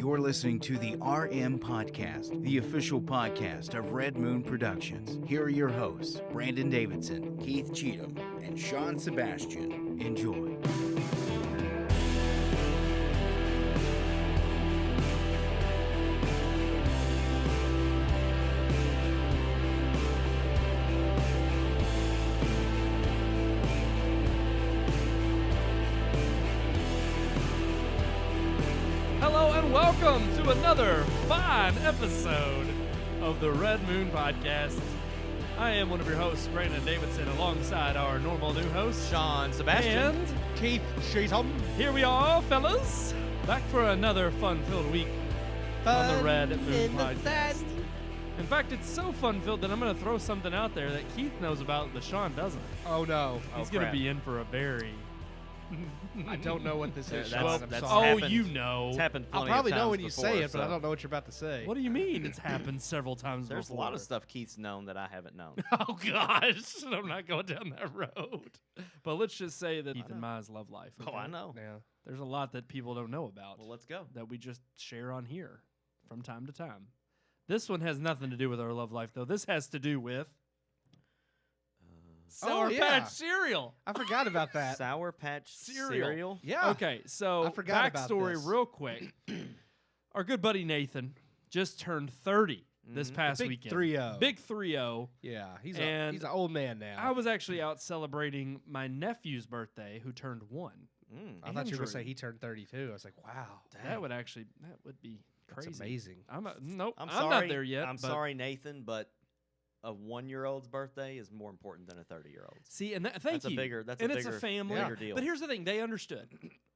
You're listening to the RM Podcast, the official podcast of Red Moon Productions. Here are your hosts, Brandon Davidson, Keith Cheatham, and Sean Sebastian. Enjoy. Welcome to another fine episode of the Red Moon Podcast. I am one of your hosts, Brandon Davidson, alongside our normal new host, Sean Sebastian. And Keith Cheatham. Here we are, fellas, back for another fun-filled week on the Red Moon Podcast. In fact, it's so fun-filled that I'm going to throw something out there that Keith knows about, but Sean doesn't. Oh, no. He's going to be in for a very... I don't know what this is. You know. It's happened I'll probably know when you say it, but I don't know what you're about to say. What do you mean? It's happened several times There's before. a lot of stuff Keith's known that I haven't known. Oh, gosh. I'm not going down that road. But let's just say that Keith and Ma's love life. Okay? Oh, I know. Yeah. There's a lot that people don't know about. Well, let's go. That we just share on here from time to time. This one has nothing to do with our love life, though. This has to do with Sour Patch cereal. I forgot about that. Sour Patch cereal? Yeah. Okay, so I forgot about backstory this. real quick. Our good buddy Nathan just turned 30 this past weekend. 3-0. Big 3-0. Yeah, he's And an old man now. I was actually out celebrating my nephew's birthday, who turned 1. I thought you were going to say he turned 32. I was like, wow. That would be crazy. That's amazing. Nope, I'm sorry, not there yet. I'm sorry, Nathan, but a 1-year-old's birthday is more important than a 30-year-old's. See, and thank you. That's it's a family. bigger deal. But here's the thing: they understood.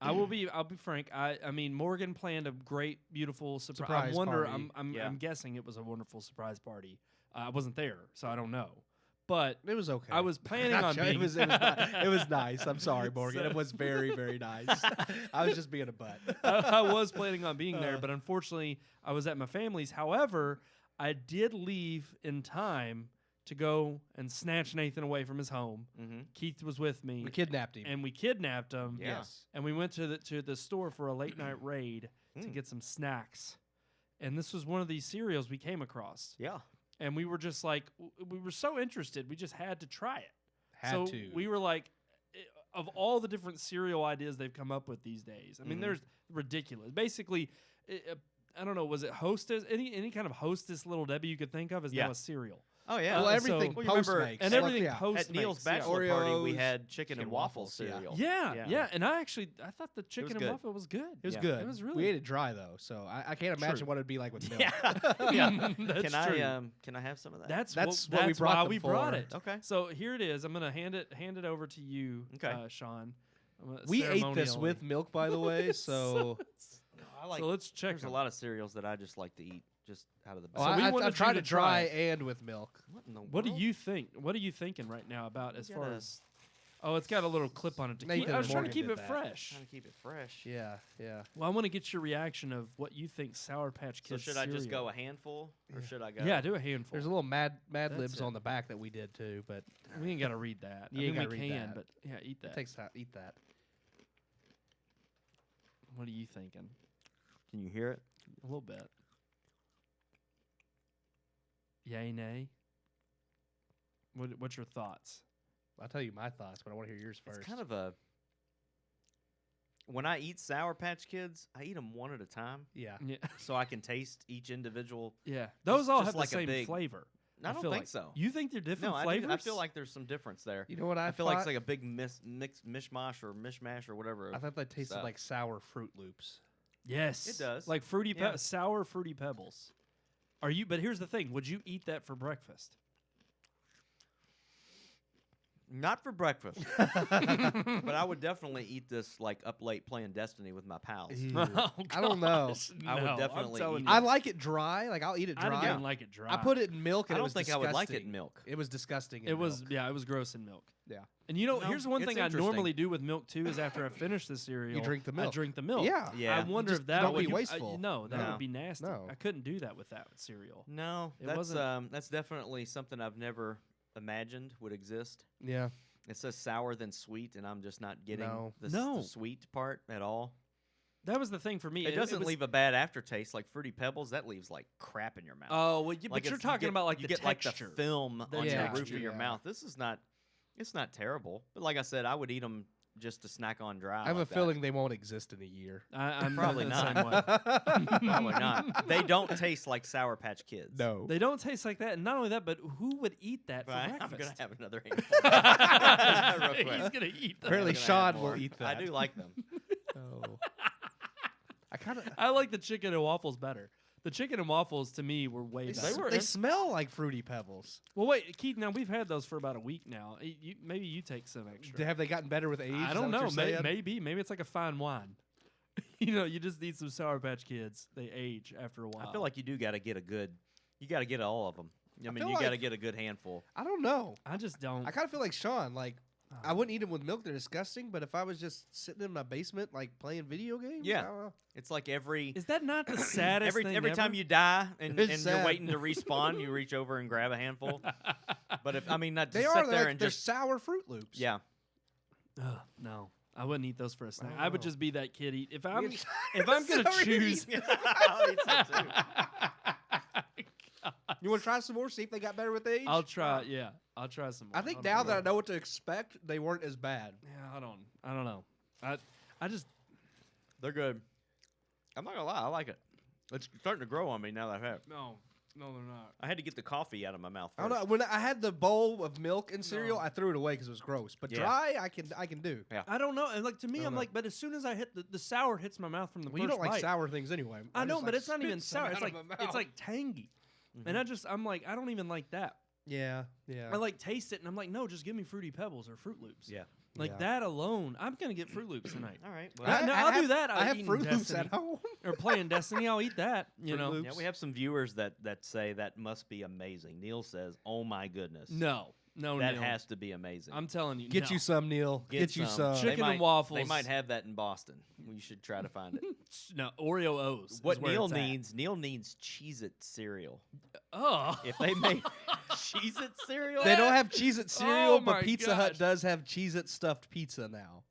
I'll be frank. I mean, Morgan planned a great, beautiful surprise party. I'm guessing it was a wonderful surprise party. I wasn't there, so I don't know. But it was okay. I was planning on being. It was nice. I'm sorry, Morgan. It was very, very nice. I was just being a butt. I was planning on being there, but unfortunately, I was at my family's. However, I did leave in time to go and snatch Nathan away from his home. Mm-hmm. Keith was with me. We kidnapped him. And we kidnapped him. Yes. And we went to the store for a late night raid to get some snacks. And this was one of these cereals we came across. Yeah. And we were just like, we were so interested, we just had to try it. So we were like, of all the different cereal ideas they've come up with these days, I mean, there's ridiculous. Basically, I don't know, was it Hostess? Any kind of Hostess Little Debbie you could think of is now a cereal. Oh, yeah. Well, everything Postmates. And everything Postmates. At Neil's bachelor party, we had chicken and waffle cereal. Yeah. And I thought the chicken and waffle was good. It was good. It was really We ate it dry, though, so I can't imagine what it would be like with milk. Yeah. That's true. Can I have some of that? That's why we for. brought it. Okay. So here it is. I'm going to hand it over to you, Sean. We ate this with milk, by the way, so... So let's check. There's a lot of cereals that I just like to eat just out of the Oh, bag. So I've tried it dry and with milk. What in the world? What do you think? What are you thinking right now about as far as? Oh, it's got a little clip on it to keep. Nathan I was trying to Morgan keep did it that. fresh. Trying to keep it fresh. Yeah. Well, I want to get your reaction of what you think Sour Patch Kids. So should I just go a handful, or should I go? Yeah, do a handful. There's a little Mad Libs it. on the back that we did too, but we ain't got to read that. You ain't I gotta mean, we read can, that. but yeah, eat that. it takes time. Eat that. What are you thinking? Can you hear it? A little bit. Yay, nay. What's your thoughts? I'll tell you my thoughts, but I want to hear yours first. It's kind of a. When I eat Sour Patch Kids, I eat them one at a time, Yeah. so I can taste each individual. Yeah. Those all just have like the a same big- flavor. I don't feel think like. so. You think they're different No, flavors? I feel like there's some difference there. You know what I feel thought? like it's like a big mishmash or mishmash or whatever. I thought they tasted stuff. like sour Fruit Loops. Yes, It does. Like fruity, Yeah. sour fruity pebbles. Are you? But here's the thing: would you eat that for breakfast? Not for breakfast, but I would definitely eat this like up late playing Destiny with my pals. Oh, I don't know. gosh, I would no, I'm definitely telling eat you. I like it dry. Like I'll eat it I dry. didn't like it dry. I put it in milk, and I it don't was think disgusting. I would like it in milk. It was disgusting. In It was milk. it was gross in milk. Yeah. And you know, No, here's one it's thing I interesting. normally do with milk too is after I finish the cereal, You drink the milk. I drink the milk. Yeah. Yeah. I wonder just if that don't would be wasteful. no, that No. would be nasty. No. I couldn't do that with that cereal. No, It wasn't- that's definitely something I've never imagined would exist. Yeah. It says sour than sweet, and I'm just not getting No. the No. sweet part at all. That was the thing for me. It doesn't was, leave a bad aftertaste like Fruity Pebbles. That leaves like crap in your mouth. Oh, well, but Like you're it's- talking about like you the get texture. like the film The on the roof texture, of your yeah. mouth. This is not. It's not terrible, but like I said, I would eat them just to snack on dry. I have like a feeling they won't exist in a year. I'm Probably the not. same way. Probably not. They don't taste like Sour Patch Kids. No. They don't taste like that, and not only that, but who would eat that for But I'm breakfast? gonna have another handful. Real He's quick. gonna eat that. Apparently I'm gonna Sean have will more. eat I that. do like them. Oh. I kind of. I like the chicken and waffles better. The chicken and waffles to me were way better. They smell like Fruity Pebbles. Well, wait, Keith. Now we've had those for about a week now. Maybe you take some extra. Have they gotten better with age? I Is don't that know. what you're saying? Maybe it's like a fine wine. You just need some Sour Patch Kids. They age after a while. I feel like you do got to get a good. You got to get all of them. I mean, feel you got to like- get a good handful. I don't know. I just don't. I kind of feel like Sean. Like, I Oh. wouldn't eat them with milk; they're disgusting. But if I was just sitting in my basement, like playing video games, Yeah. I don't know. It's like every Is that not the saddest thing every time ever? you die and It's you're sad. waiting to respawn, you reach over and grab a handful. But if I mean, not They just are sit there like and they're just sour Fruit Loops. yeah. Ugh, no, I wouldn't eat those for a snack. don't I would know. just be that kid eat. If We I'm get- if I'm gonna Sorry. choose. I'll eat some too. You want to try some more? See if they got better with age. I'll try. Yeah, I'll try some more. I think Hold on. now that I know what to expect, they weren't as bad. Yeah, I don't know. I just They're good. I'm not gonna lie, I like it. It's starting to grow on me now that I've had it. no, they're not. I had to get the coffee out of my mouth I first. don't know. When I had the bowl of milk and cereal, No. I threw it away because it was gross. But Yeah. dry, I can do. I don't know. And like to me, I I'm don't like, but as soon as I hit the sour hits my mouth from the Well, you first don't like bite, sour things anyway. I know, just, but like, it's not even spit some sour. out It's of like my it's mouth. like tangy, and I'm like, I don't even like that. yeah. I like taste it, and I'm like, no, just give me Fruity Pebbles or Fruit Loops. Yeah. Like Yeah. that alone, I'm gonna get Fruit Loops tonight. All right. I- no, I'll do have- that. I I'll have eat Fruit Loops Destiny. at home. Or playing Destiny, I'll eat that. You Fruit know, Loops. Yeah, we have some viewers that say that must be amazing. Neil says, "Oh my goodness, no, that Neil. has to be amazing." I'm telling you, Get no. you some, Neil. Get you some. They Chicken and might- waffles. They might have that in Boston. We should try to find it. No, Oreo O's. is What where Neil it's at. Neil needs Cheez-It cereal. Oh, If they make Cheez-It cereal, They don't have Cheez-It cereal, Oh but my Pizza Hut gosh. does have Cheez-It stuffed pizza now.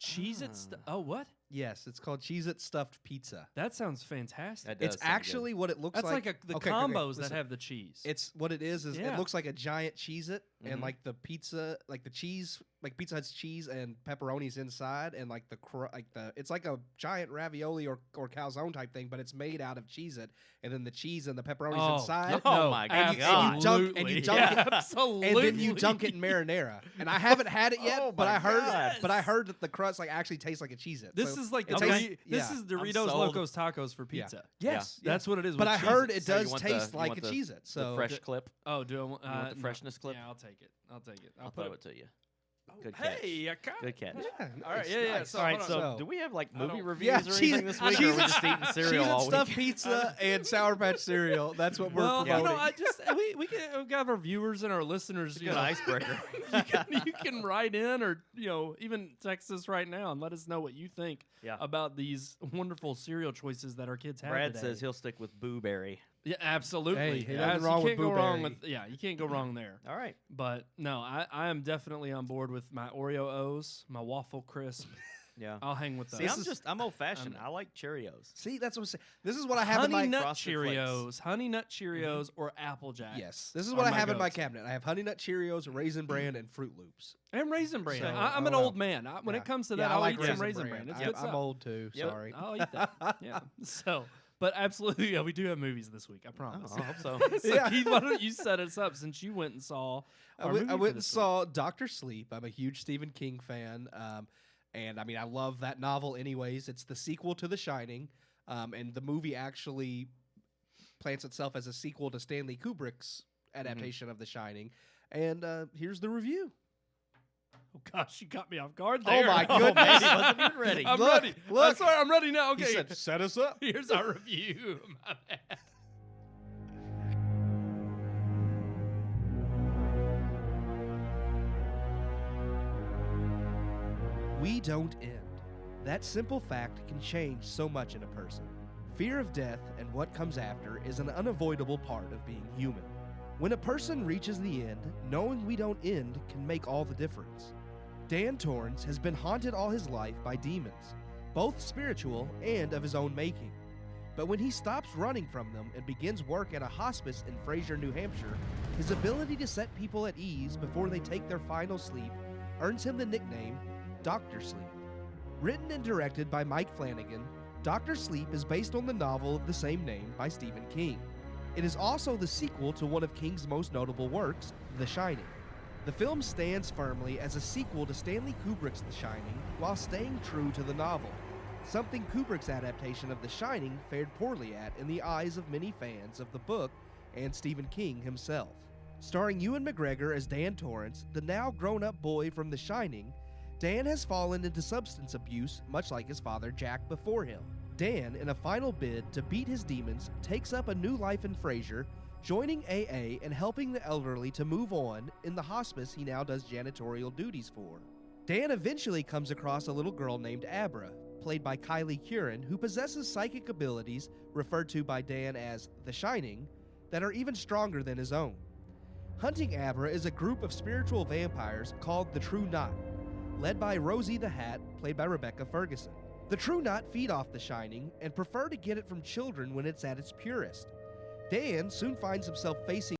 Cheez-It. Oh, what? Yes, it's called Cheez-It stuffed pizza. That sounds fantastic. That does It's sound good. actually what it looks That's like the Okay, combos that listen. have the cheese. It's what it is Yeah. it looks like a giant Cheez-It and Mhm. like the pizza, like the cheese, like Pizza Hut's cheese and pepperonis inside, and like it's like a giant ravioli or calzone type thing, but it's made out of Cheez-It, and then the cheese and the pepperonis Oh, inside. Oh no, my and God. you dunk and you dunk Yeah, it, absolutely. and then you dunk it in marinara. And I haven't had it yet, Oh but my I heard, God. but I heard that the crust like actually tastes like a Cheez-It. This So is like it the tastes- this yeah. is Doritos sold. Locos Tacos for Yeah. pizza. Yes, Yeah. That's what it is. But with I heard Cheez-Its. it So you does want taste the- you like want a the- Cheez-It. So the fresh clip. Oh, do I want the no. freshness clip? Yeah, I'll take it. I'll take it. I'll throw it to you. Good Hey, I got Good catch. Yeah, All right, nice, yeah. nice. So, All right, hold so on. do we have like I movie don't- reviews Yeah, or anything this week, or are we just eating cereal Cheez-It all stuffed week? pizza and Sour Patch cereal. That's what we're Well, promoting. you know, I just we got our viewers and our listeners. Good icebreaker. you can write in or even text us right now and let us know what you think Yeah. about these wonderful cereal choices that our kids have. Brad today. says he'll stick with Boo Berry. Yeah, absolutely. Hey, Yeah, nothing so wrong you with can't go wrong Blueberry. with you can't go wrong there. All right. But no, I am definitely on board with my Oreo O's, my waffle crisp. Yeah. I'll hang with those. See, I'm old fashioned. I like Cheerios. See, that's what I'm saying. This is what I have in Honey my Nut Frosted Cheerios, Honey Nut Cheerios, or Apple Jacks. Yes, this is are what I my have in my go-to. cabinet. I have Honey Nut Cheerios, Raisin Bran, and Fruit Loops. And Raisin Bran. So, I'm I an don't old know. man. When Yeah. it comes to Yeah, that, I I'll like eat some Raisin Bran. It's good I'm stuff. old too. Yep. Sorry. I'll eat that. Yeah. So, but absolutely, yeah, we do have movies this week. I promise. I hope so. So, Yeah. Keith, why don't you set us up since you went and saw I our went, movie I for went and this week? saw Dr. Sleep. I'm a huge Stephen King fan. And I mean, I love that novel anyways. It's the sequel to The Shining. And the movie actually plants itself as a sequel to Stanley Kubrick's adaptation of The Shining. And here's the review. Oh gosh, you got me off guard Oh there. my Oh, goodness. man, he wasn't even ready. I'm Look, ready. look. I'm sorry, I'm ready now. He Okay. said, set us up. Here's our review. My bad. We don't end. That simple fact can change so much in a person. Fear of death and what comes after is an unavoidable part of being human. When a person reaches the end, knowing we don't end can make all the difference. Dan Torrance has been haunted all his life by demons. both spiritual and of his own making. But when he stops running from them and begins work at a hospice in Fraser, New Hampshire, his ability to set people at ease before they take their final sleep earns him the nickname Dr. Sleep. Written and directed by Mike Flanagan, Dr. Sleep is based on the novel of the same name by Stephen King. It is also the sequel to one of King's most notable works, The Shining. The film stands firmly as a sequel to Stanley Kubrick's The Shining while staying true to the novel, something Kubrick's adaptation of The Shining fared poorly at in the eyes of many fans of the book and Stephen King himself. Starring Ewan McGregor as Dan Torrance, the now grown-up boy from The Shining, Dan has fallen into substance abuse much like his father Jack before him. Dan, in a final bid to beat his demons, takes up a new life in Fraser, joining AA and helping the elderly to move on in the hospice he now does janitorial duties for. Dan eventually comes across a little girl named Abra, played by Kylie Curran, who possesses psychic abilities, referred to by Dan as The Shining, that are even stronger than his own. Hunting Abra is a group of spiritual vampires called the True Knot, led by Rosie the Hat, played by Rebecca Ferguson. The True Knot feed off The Shining and prefer to get it from children when it's at its purest. Dan soon finds himself facing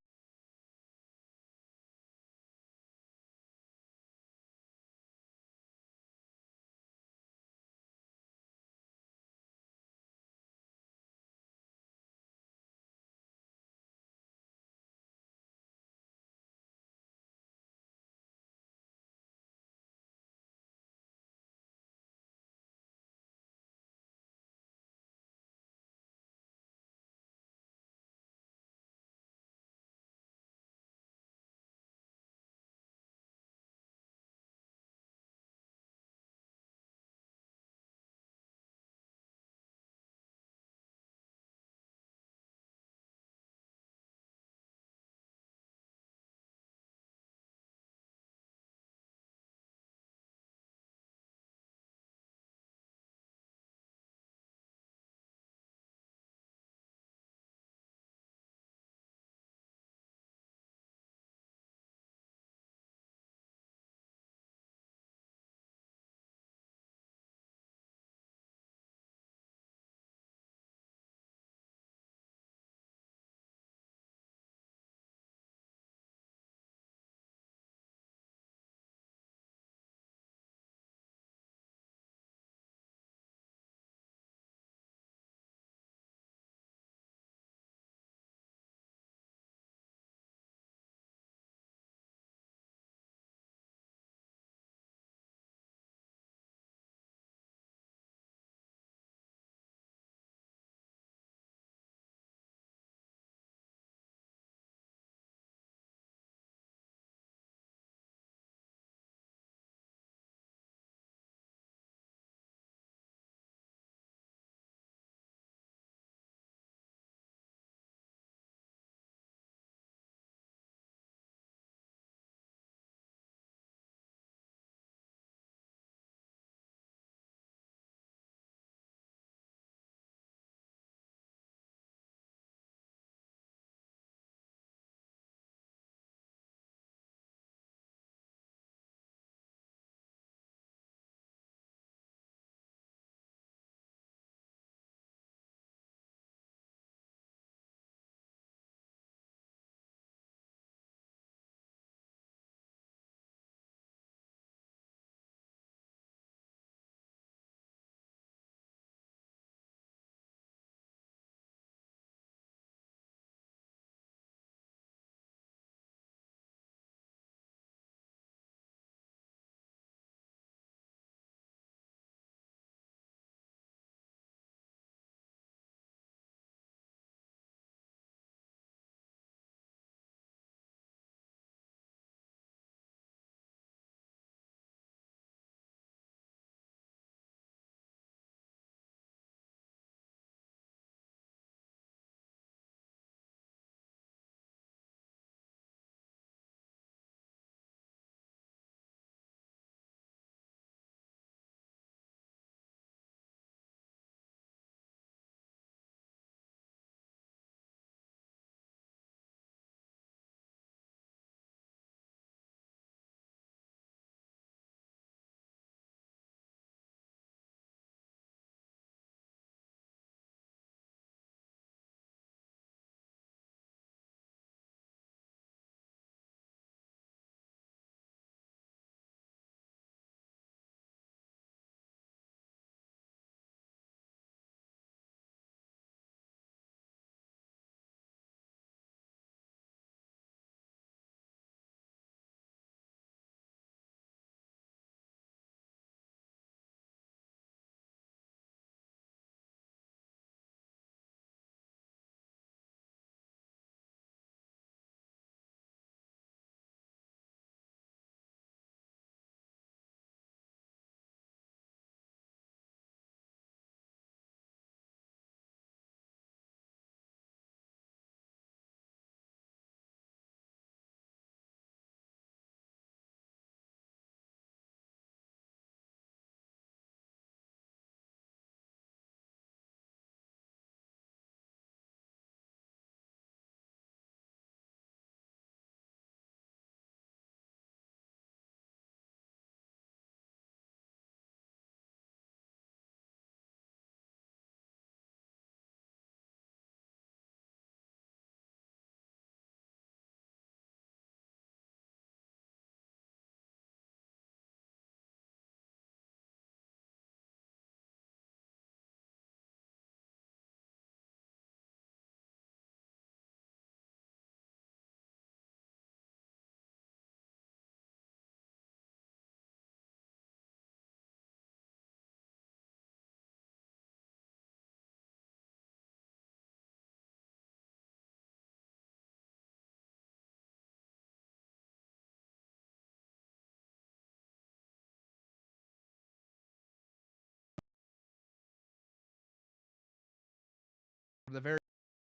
from the very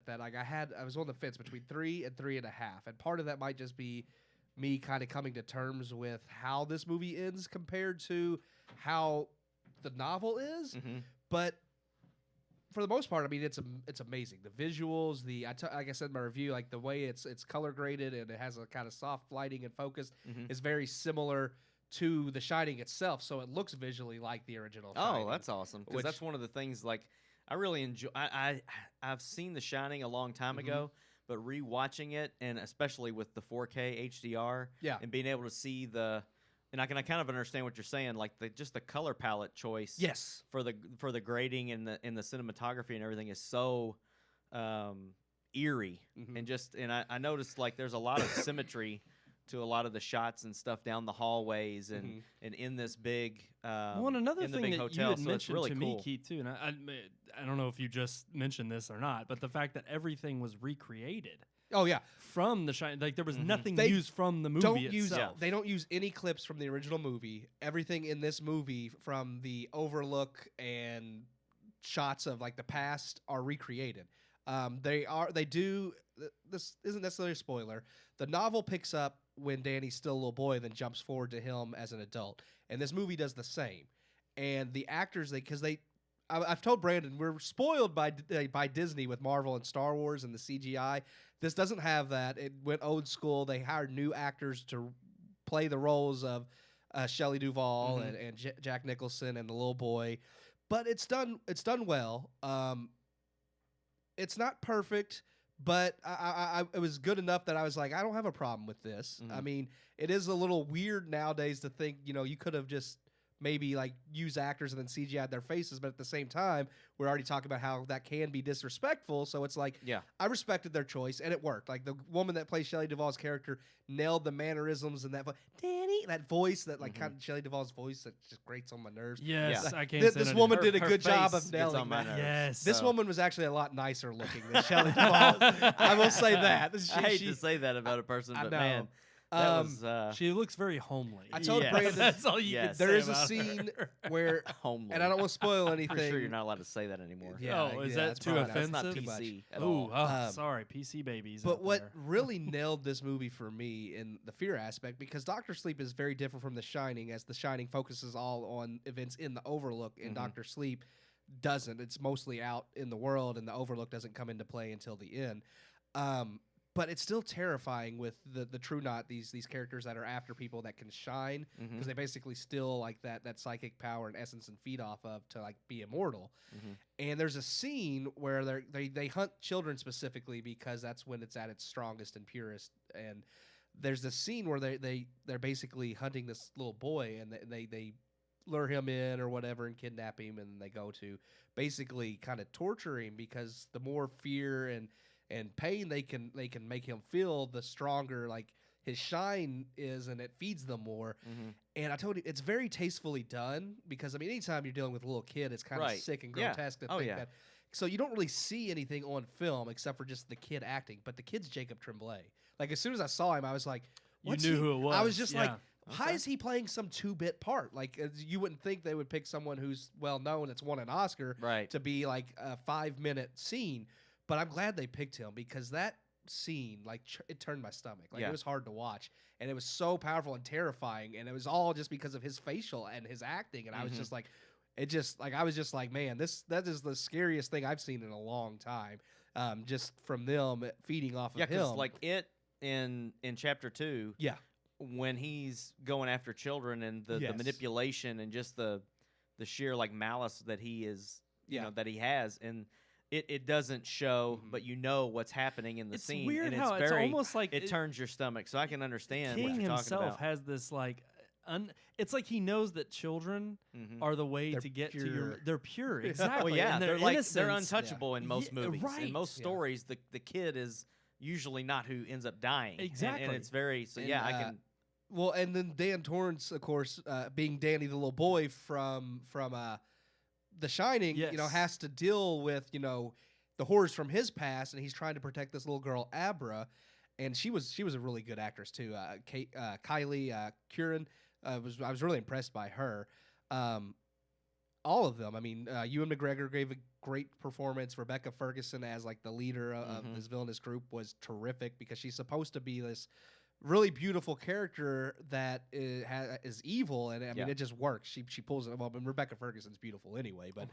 that like I was on the fence between 3 and 3.5, and part of that might just be me kind of coming to terms with how this movie ends compared to how the novel is. But for the most part, I mean, it's amazing. The visuals, like I said in my review, like the way it's color graded and it has a kind of soft lighting and focus is very similar to The Shining itself. So it looks visually like the original Shining. Oh, that's awesome. Because that's one of the things, like, I really enjoy. I've seen The Shining a long time ago, but rewatching it, and especially with the 4K HDR, and being able to see and I kind of understand what you're saying, like just the color palette choice, for the grading and the cinematography and everything is so eerie, and I noticed like there's a lot of symmetry to a lot of the shots and stuff down the hallways and in this big well, and another in the thing big that hotel, you had so mentioned it's really to cool. me, Keith, too, and I don't know if you just mentioned this or not, but the fact that everything was recreated. Oh yeah, from The Shining, like there was nothing They used from the movie itself. They don't use any clips from the original movie. Everything in this movie, from the overlook and shots of like the past, are recreated. They do. This isn't necessarily a spoiler. The novel picks up when Danny's still a little boy, then jumps forward to him as an adult, and this movie does the same. And the actors, I've told Brandon we're spoiled by Disney with Marvel and Star Wars and the CGI. This doesn't have that. It went old school. They hired new actors to play the roles of Shelley Duvall and Jack Nicholson and the little boy, but it's done well. It's not perfect, but it was good enough that I was like, I don't have a problem with this. I mean, it is a little weird nowadays to think, you could have just maybe like use actors and then CGI'd their faces, but at the same time, we're already talking about how that can be disrespectful. So it's like, I respected their choice and it worked. Like the woman that plays Shelley Duvall's character nailed the mannerisms and that Danny, that voice, that like kind of Shelley Duvall's voice that just grates on my nerves. Yes, I can't. This woman did a good job of nailing my that. nerves. Yes, This woman was actually a lot nicer looking than Shelley Duvall. I will say that. I hate to say that about a person, but man. She looks very homely. I told Brandon that's all you can say. There is a about scene her. where, homely. and I don't want to spoil anything. Pretty sure you're not allowed to say that anymore. Is that that's too probably offensive? That's not Too much. PC at Ooh, all. sorry, PC babies. But out what there. really nailed this movie for me in the fear aspect, because Doctor Sleep is very different from The Shining, as The Shining focuses all on events in the Overlook, and Doctor Sleep doesn't. It's mostly out in the world, and the Overlook doesn't come into play until the end. But it's still terrifying with the True Knot, these characters that are after people that can shine, because they basically steal like that psychic power and essence and feed off of to like be immortal. And there's a scene where they hunt children specifically because that's when it's at its strongest and purest. And there's this scene where they're basically hunting this little boy, and they lure him in or whatever and kidnap him, and they go to basically kind of torture him, because the more fear and pain they can make him feel, the stronger like his shine is, and it feeds them more. And I told you, it's very tastefully done, because I mean, anytime you're dealing with a little kid, it's kind of sick and grotesque to think that. So you don't really see anything on film except for just the kid acting, but the kid's Jacob Tremblay. Like as soon as I saw him, I was like, you knew who it was. I was just like, how is he playing some 2-bit part? Like you wouldn't think they would pick someone who's well known, that's won an Oscar, to be like a 5-minute scene. But I'm glad they picked him, because that scene, like, it turned my stomach. Like, it was hard to watch. And it was so powerful and terrifying. And it was all just because of his facial and his acting. And I was just like, I was just like, man, that is the scariest thing I've seen in a long time. Just from them feeding off of him. Yeah, because, like, it in Chapter 2, when he's going after children and the manipulation and just the sheer, like, malice that he is, you know, that he has. And it doesn't show, but you know what's happening in the scene. It's weird and how it's almost like it turns your stomach. So I can understand King what you're talking himself about. has this like, it's like he knows that children are the way to get to your. They're pure, exactly. Well, yeah, and they're innocence, they're untouchable in most movies. Right. In most stories, the kid is usually not who ends up dying. Exactly, and it's very I can. Well, and then Dan Torrance, of course, being Danny the little boy from The Shining, has to deal with the horrors from his past, and he's trying to protect this little girl Abra, and she was a really good actress too. Kylie Curran, I was really impressed by her. all of them. I mean, Ewan McGregor gave a great performance. Rebecca Ferguson as like the leader of this villainous group was terrific because she's supposed to be this really beautiful character that is evil, and I mean it just works. She pulls it well, and Rebecca Ferguson's beautiful anyway, but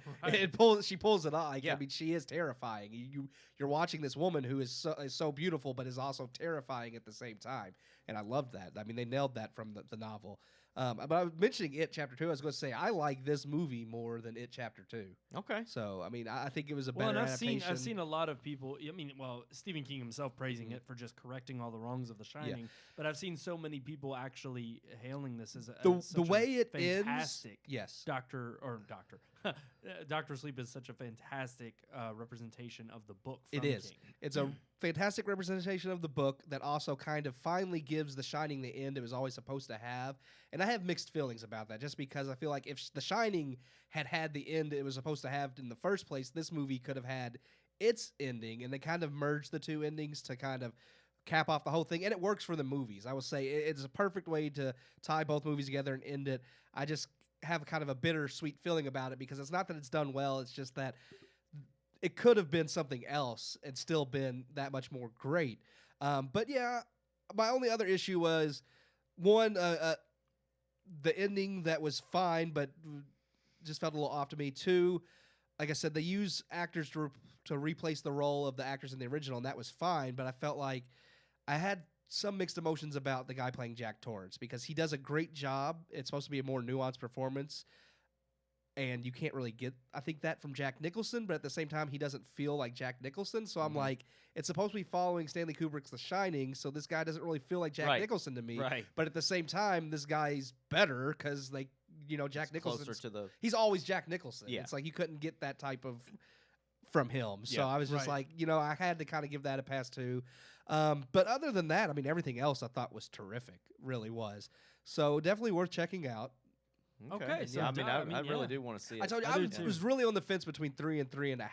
she pulls it off. I mean, she is terrifying. You're watching this woman who is so beautiful, but is also terrifying at the same time, and I loved that. I mean, they nailed that from the novel. But I was mentioning It Chapter 2. I was going to say I like this movie more than It Chapter 2. Okay. So I mean, I think it was a better adaptation. I've seen a lot of people. I mean, well, Stephen King himself praising it for just correcting all the wrongs of The Shining. Yeah. But I've seen so many people actually hailing this as the way it fantastic ends. Yes. Doctor Sleep is such a fantastic representation of the book. From it is. King. It's a fantastic representation of the book that also kind of finally gives The Shining the end it was always supposed to have. And I have mixed feelings about that, just because I feel like if The Shining had the end it was supposed to have in the first place, this movie could have had its ending, and they kind of merged the two endings to kind of cap off the whole thing, and it works for the movies. I will say it's a perfect way to tie both movies together and end it. I just have kind of a bittersweet feeling about it because it's not that it's done well, it's just that it could have been something else and still been that much more great. But yeah, my only other issue was one, the ending that was fine, but just felt a little off to me. Two, like I said, they use actors to replace the role of the actors in the original, and that was fine, but I felt like I had some mixed emotions about the guy playing Jack Torrance because he does a great job. It's supposed to be a more nuanced performance, and you can't really get, I think, that from Jack Nicholson, but at the same time, he doesn't feel like Jack Nicholson, so I'm like, it's supposed to be following Stanley Kubrick's The Shining, so this guy doesn't really feel like Jack Nicholson to me, but at the same time, this guy's better because, like, you know, Jack Nicholson, he's always Jack Nicholson. Yeah. It's like you couldn't get that type of from him, so I was just like, you know, I had to kind of give that a pass too. But other than that, I mean, everything else I thought was terrific, really was. So definitely worth checking out. Okay, so I really do want to see it. I told you, I was really on the fence between 3 and 3.5.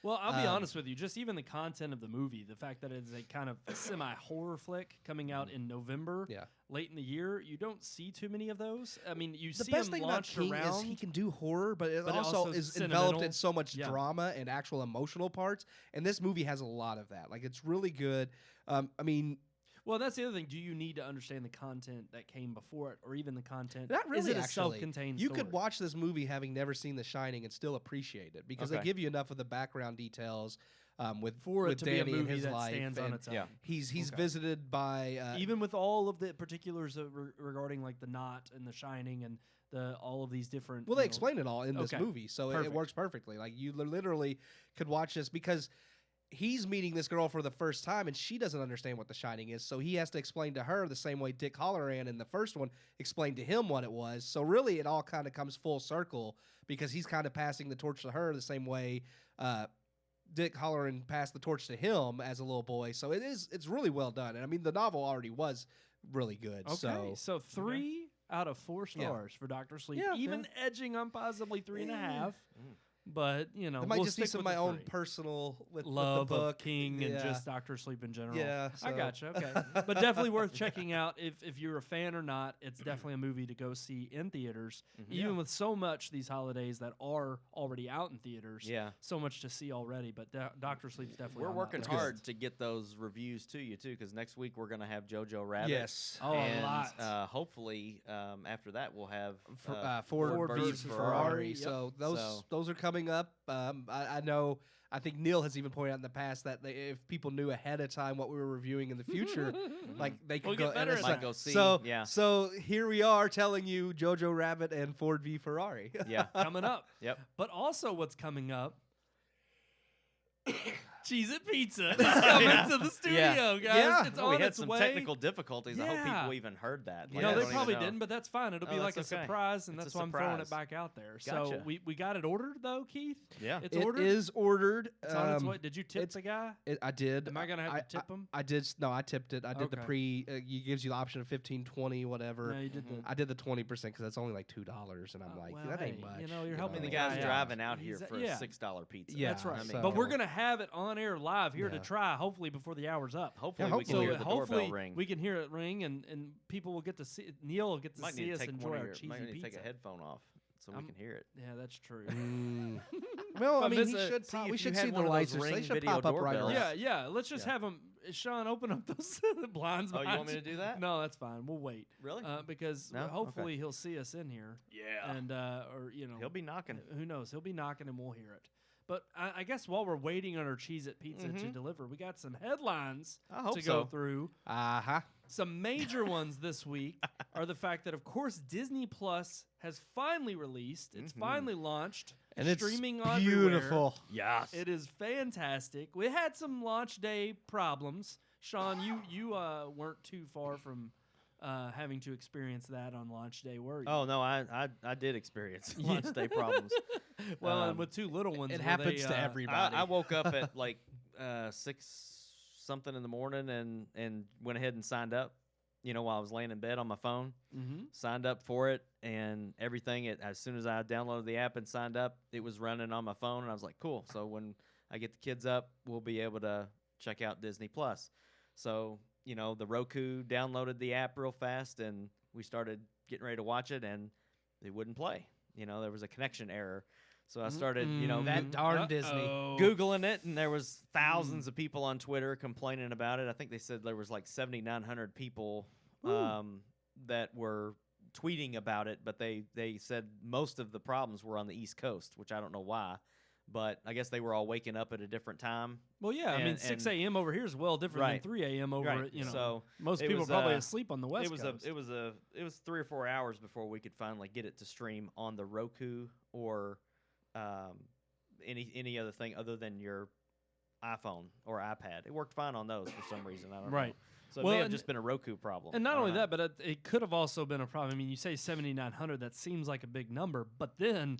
Well, I'll be honest with you. Just even the content of the movie, the fact that it's a kind of semi-horror flick coming out in November, late in the year, you don't see too many of those. I mean, you see him launched around. The best thing about King is he can do horror, but it also is enveloped in so much drama and actual emotional parts. And this movie has a lot of that. Like, it's really good. I mean... Well, that's the other thing. Do you need to understand the content that came before it, or even the content? Not really, is it a actually. Self-contained You story? could watch this movie having never seen The Shining and still appreciate it because they give you enough of the background details with Danny be a movie and his that life. stands on its own. He's visited by even with all of the particulars regarding like the knot and The Shining and all of these different. Well, they explain it all in this movie, so it works perfectly. Like you literally could watch this because he's meeting this girl for the first time, and she doesn't understand what The Shining is, so he has to explain to her the same way Dick Halloran in the first one explained to him what it was. So really, it all kind of comes full circle because he's kind of passing the torch to her the same way Dick Halloran passed the torch to him as a little boy. So it's really well done, and I mean the novel already was really good. Okay, so 3 out of 4 stars for Dr. Sleep, even edging on possibly 3.5. But, you know, I might just stick with my own personal love with the book. of King and just Dr. Sleep in general. Yeah, I gotcha. Okay, but definitely worth checking out if you're a fan or not. It's definitely a movie to go see in theaters, even with so much these holidays that are already out in theaters. Yeah, so much to see already. But Dr. Sleep's definitely. We're working hard to get those reviews to you too, because next week we're going to have Jojo Rabbit. Yes, and, a lot. Hopefully, after that we'll have Ford v Ferrari. So those are coming up. I know. I think Neil has even pointed out in the past that if people knew ahead of time what we were reviewing in the future, like they could go better. Might go see. So here we are telling you Jojo Rabbit and Ford v Ferrari. Coming up. Yep. But also, what's coming up? Cheese It Pizza is coming to the studio, guys. It's on we had its some way. technical difficulties. I hope people even heard that. No, they probably didn't, but that's fine. It'll be like a surprise, and it's that's why I'm throwing it back out there. Gotcha. So we got it ordered, though, Keith? Yeah. It's ordered? It is ordered. It's on its way. Did you tip the guy? I did. Am I going to have to tip him? I did. No, I tipped it. I did the pre. It gives you the option of 15, 20, whatever. No, you did I did the 20% because that's only like $2, and I'm like, that ain't much. You know, you're helping the guy's driving out here for a $6 pizza. Yeah, that's right. But we're going to have it on air live here to try, hopefully before the hour's up. Hopefully we can hear the doorbell ring. We can hear it ring, and people will get to see. Neil will get to see us enjoy our cheesy pizza. Might need to take a headphone off. so we can hear it. Yeah, that's true. Well, I mean, miss it, we if you should had see the one of those lights. They Ring should video pop up right doorbells. around. Yeah, let's just have him. Sean, open up those blinds. Oh, you behind want me to do that? No, that's fine. We'll wait. Really? Because No? hopefully Okay. he'll see us in here. Yeah. And or He'll be knocking. Who knows? He'll be knocking and we'll hear it. But I guess while we're waiting on our Cheez-It Pizza to deliver, we got some headlines I hope to so. go through. Uh-huh. Some major ones this week are the fact that, of course, Disney Plus has finally released. It's finally launched. And it's streaming everywhere. beautiful. Yes. It is fantastic. We had some launch day problems. Sean, you weren't too far from having to experience that on launch day, were you? Oh no, I did experience launch day problems. Well, and with two little ones, It where happens they, to everybody. I woke up at like 6 something in the morning and went ahead and signed up. You know, while I was laying in bed on my phone, signed up for it, and everything. As soon as I downloaded the app and signed up, it was running on my phone, and I was like, cool. So when I get the kids up, we'll be able to check out Disney Plus. So, you know, the Roku downloaded the app real fast, and we started getting ready to watch it, and it wouldn't play. You know, there was a connection error. So I started, you know, That darn Disney. Googling it, and there was thousands of people on Twitter complaining about it. I think they said there was like 7,900 people that were tweeting about it, but they said most of the problems were on the East Coast, which I don't know why. But I guess they were all waking up at a different time. Well, yeah, I mean, 6 a.m. over here is well different Right. than 3 a.m. over, Right. you know. So most it people was, are probably asleep on the West Coast. It was 3 or 4 hours before we could finally get it to stream on the Roku or any other thing other than your iPhone or iPad. It worked fine on those for some reason. I don't know. So it may have just been a Roku problem. And not I only don't know. that, but it could have also been a problem. I mean, you say 7,900, that seems like a big number. But then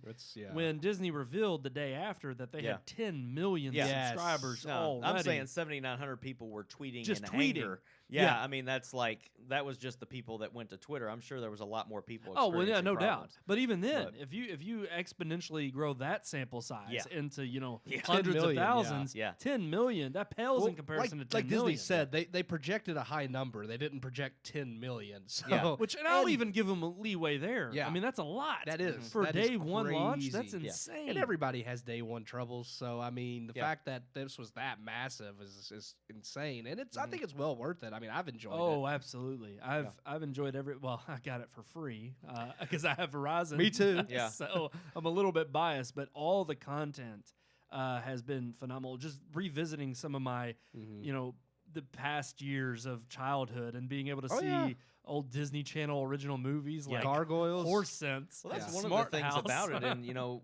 when Disney revealed the day after that they had 10 million subscribers already. I'm saying 7,900 people were tweeting Just in tweeting. anger. Yeah, I mean, that was just the people that went to Twitter. I'm sure there was a lot more people Oh, well, yeah, experiencing no problems. doubt. But even then, if you exponentially grow that sample size into, you know, 10 hundreds million, of thousands, yeah. 10 million, that pales in comparison to 10 like million. Disney said, they projected a high number. They didn't project 10 million. So Yeah. And I'll even give them a leeway there. Yeah. I mean, that's a lot. That is. For That is day one launch, that's crazy. insane. And everybody has day one troubles. So, I mean, the fact that this was that massive is insane. And I think it's well worth it. I mean, I've enjoyed it. Oh, absolutely. I've enjoyed well, I got it for free because I have Verizon. Me too. Yeah. So I'm a little bit biased, but all the content has been phenomenal. Just revisiting some of my, you know, the past years of childhood and being able to see old Disney Channel original movies like Gargoyles. Horse Sense. Well, that's Yeah. one of Smart the things House. about it, and you know,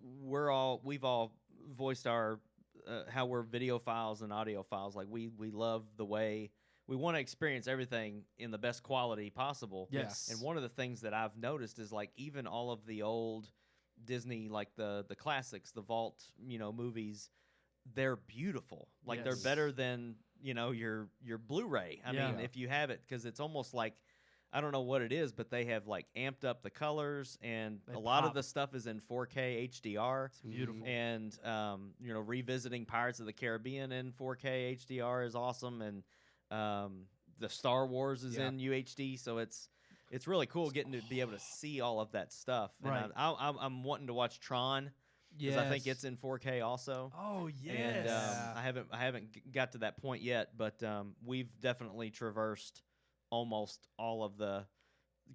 we've all voiced our how we're videophiles and audiophiles. Like we love the way we want to experience everything in the best quality possible. Yes. And one of the things that I've noticed is like even all of the old Disney, like the classics, the vault, you know, movies, they're beautiful. Like they're better than, you know, your Blu-ray. I mean, if you have it, because it's almost like, I don't know what it is, but they have like amped up the colors, and a lot of the stuff is in 4K HDR. It's beautiful. And you know, revisiting Pirates of the Caribbean in 4K HDR is awesome, and the Star Wars is in UHD, so it's really cool getting to be able to see all of that stuff. Right. And I'm wanting to watch Tron. Because I think it's in 4K also. Oh yes. And I haven't got to that point yet, but we've definitely traversed almost all of the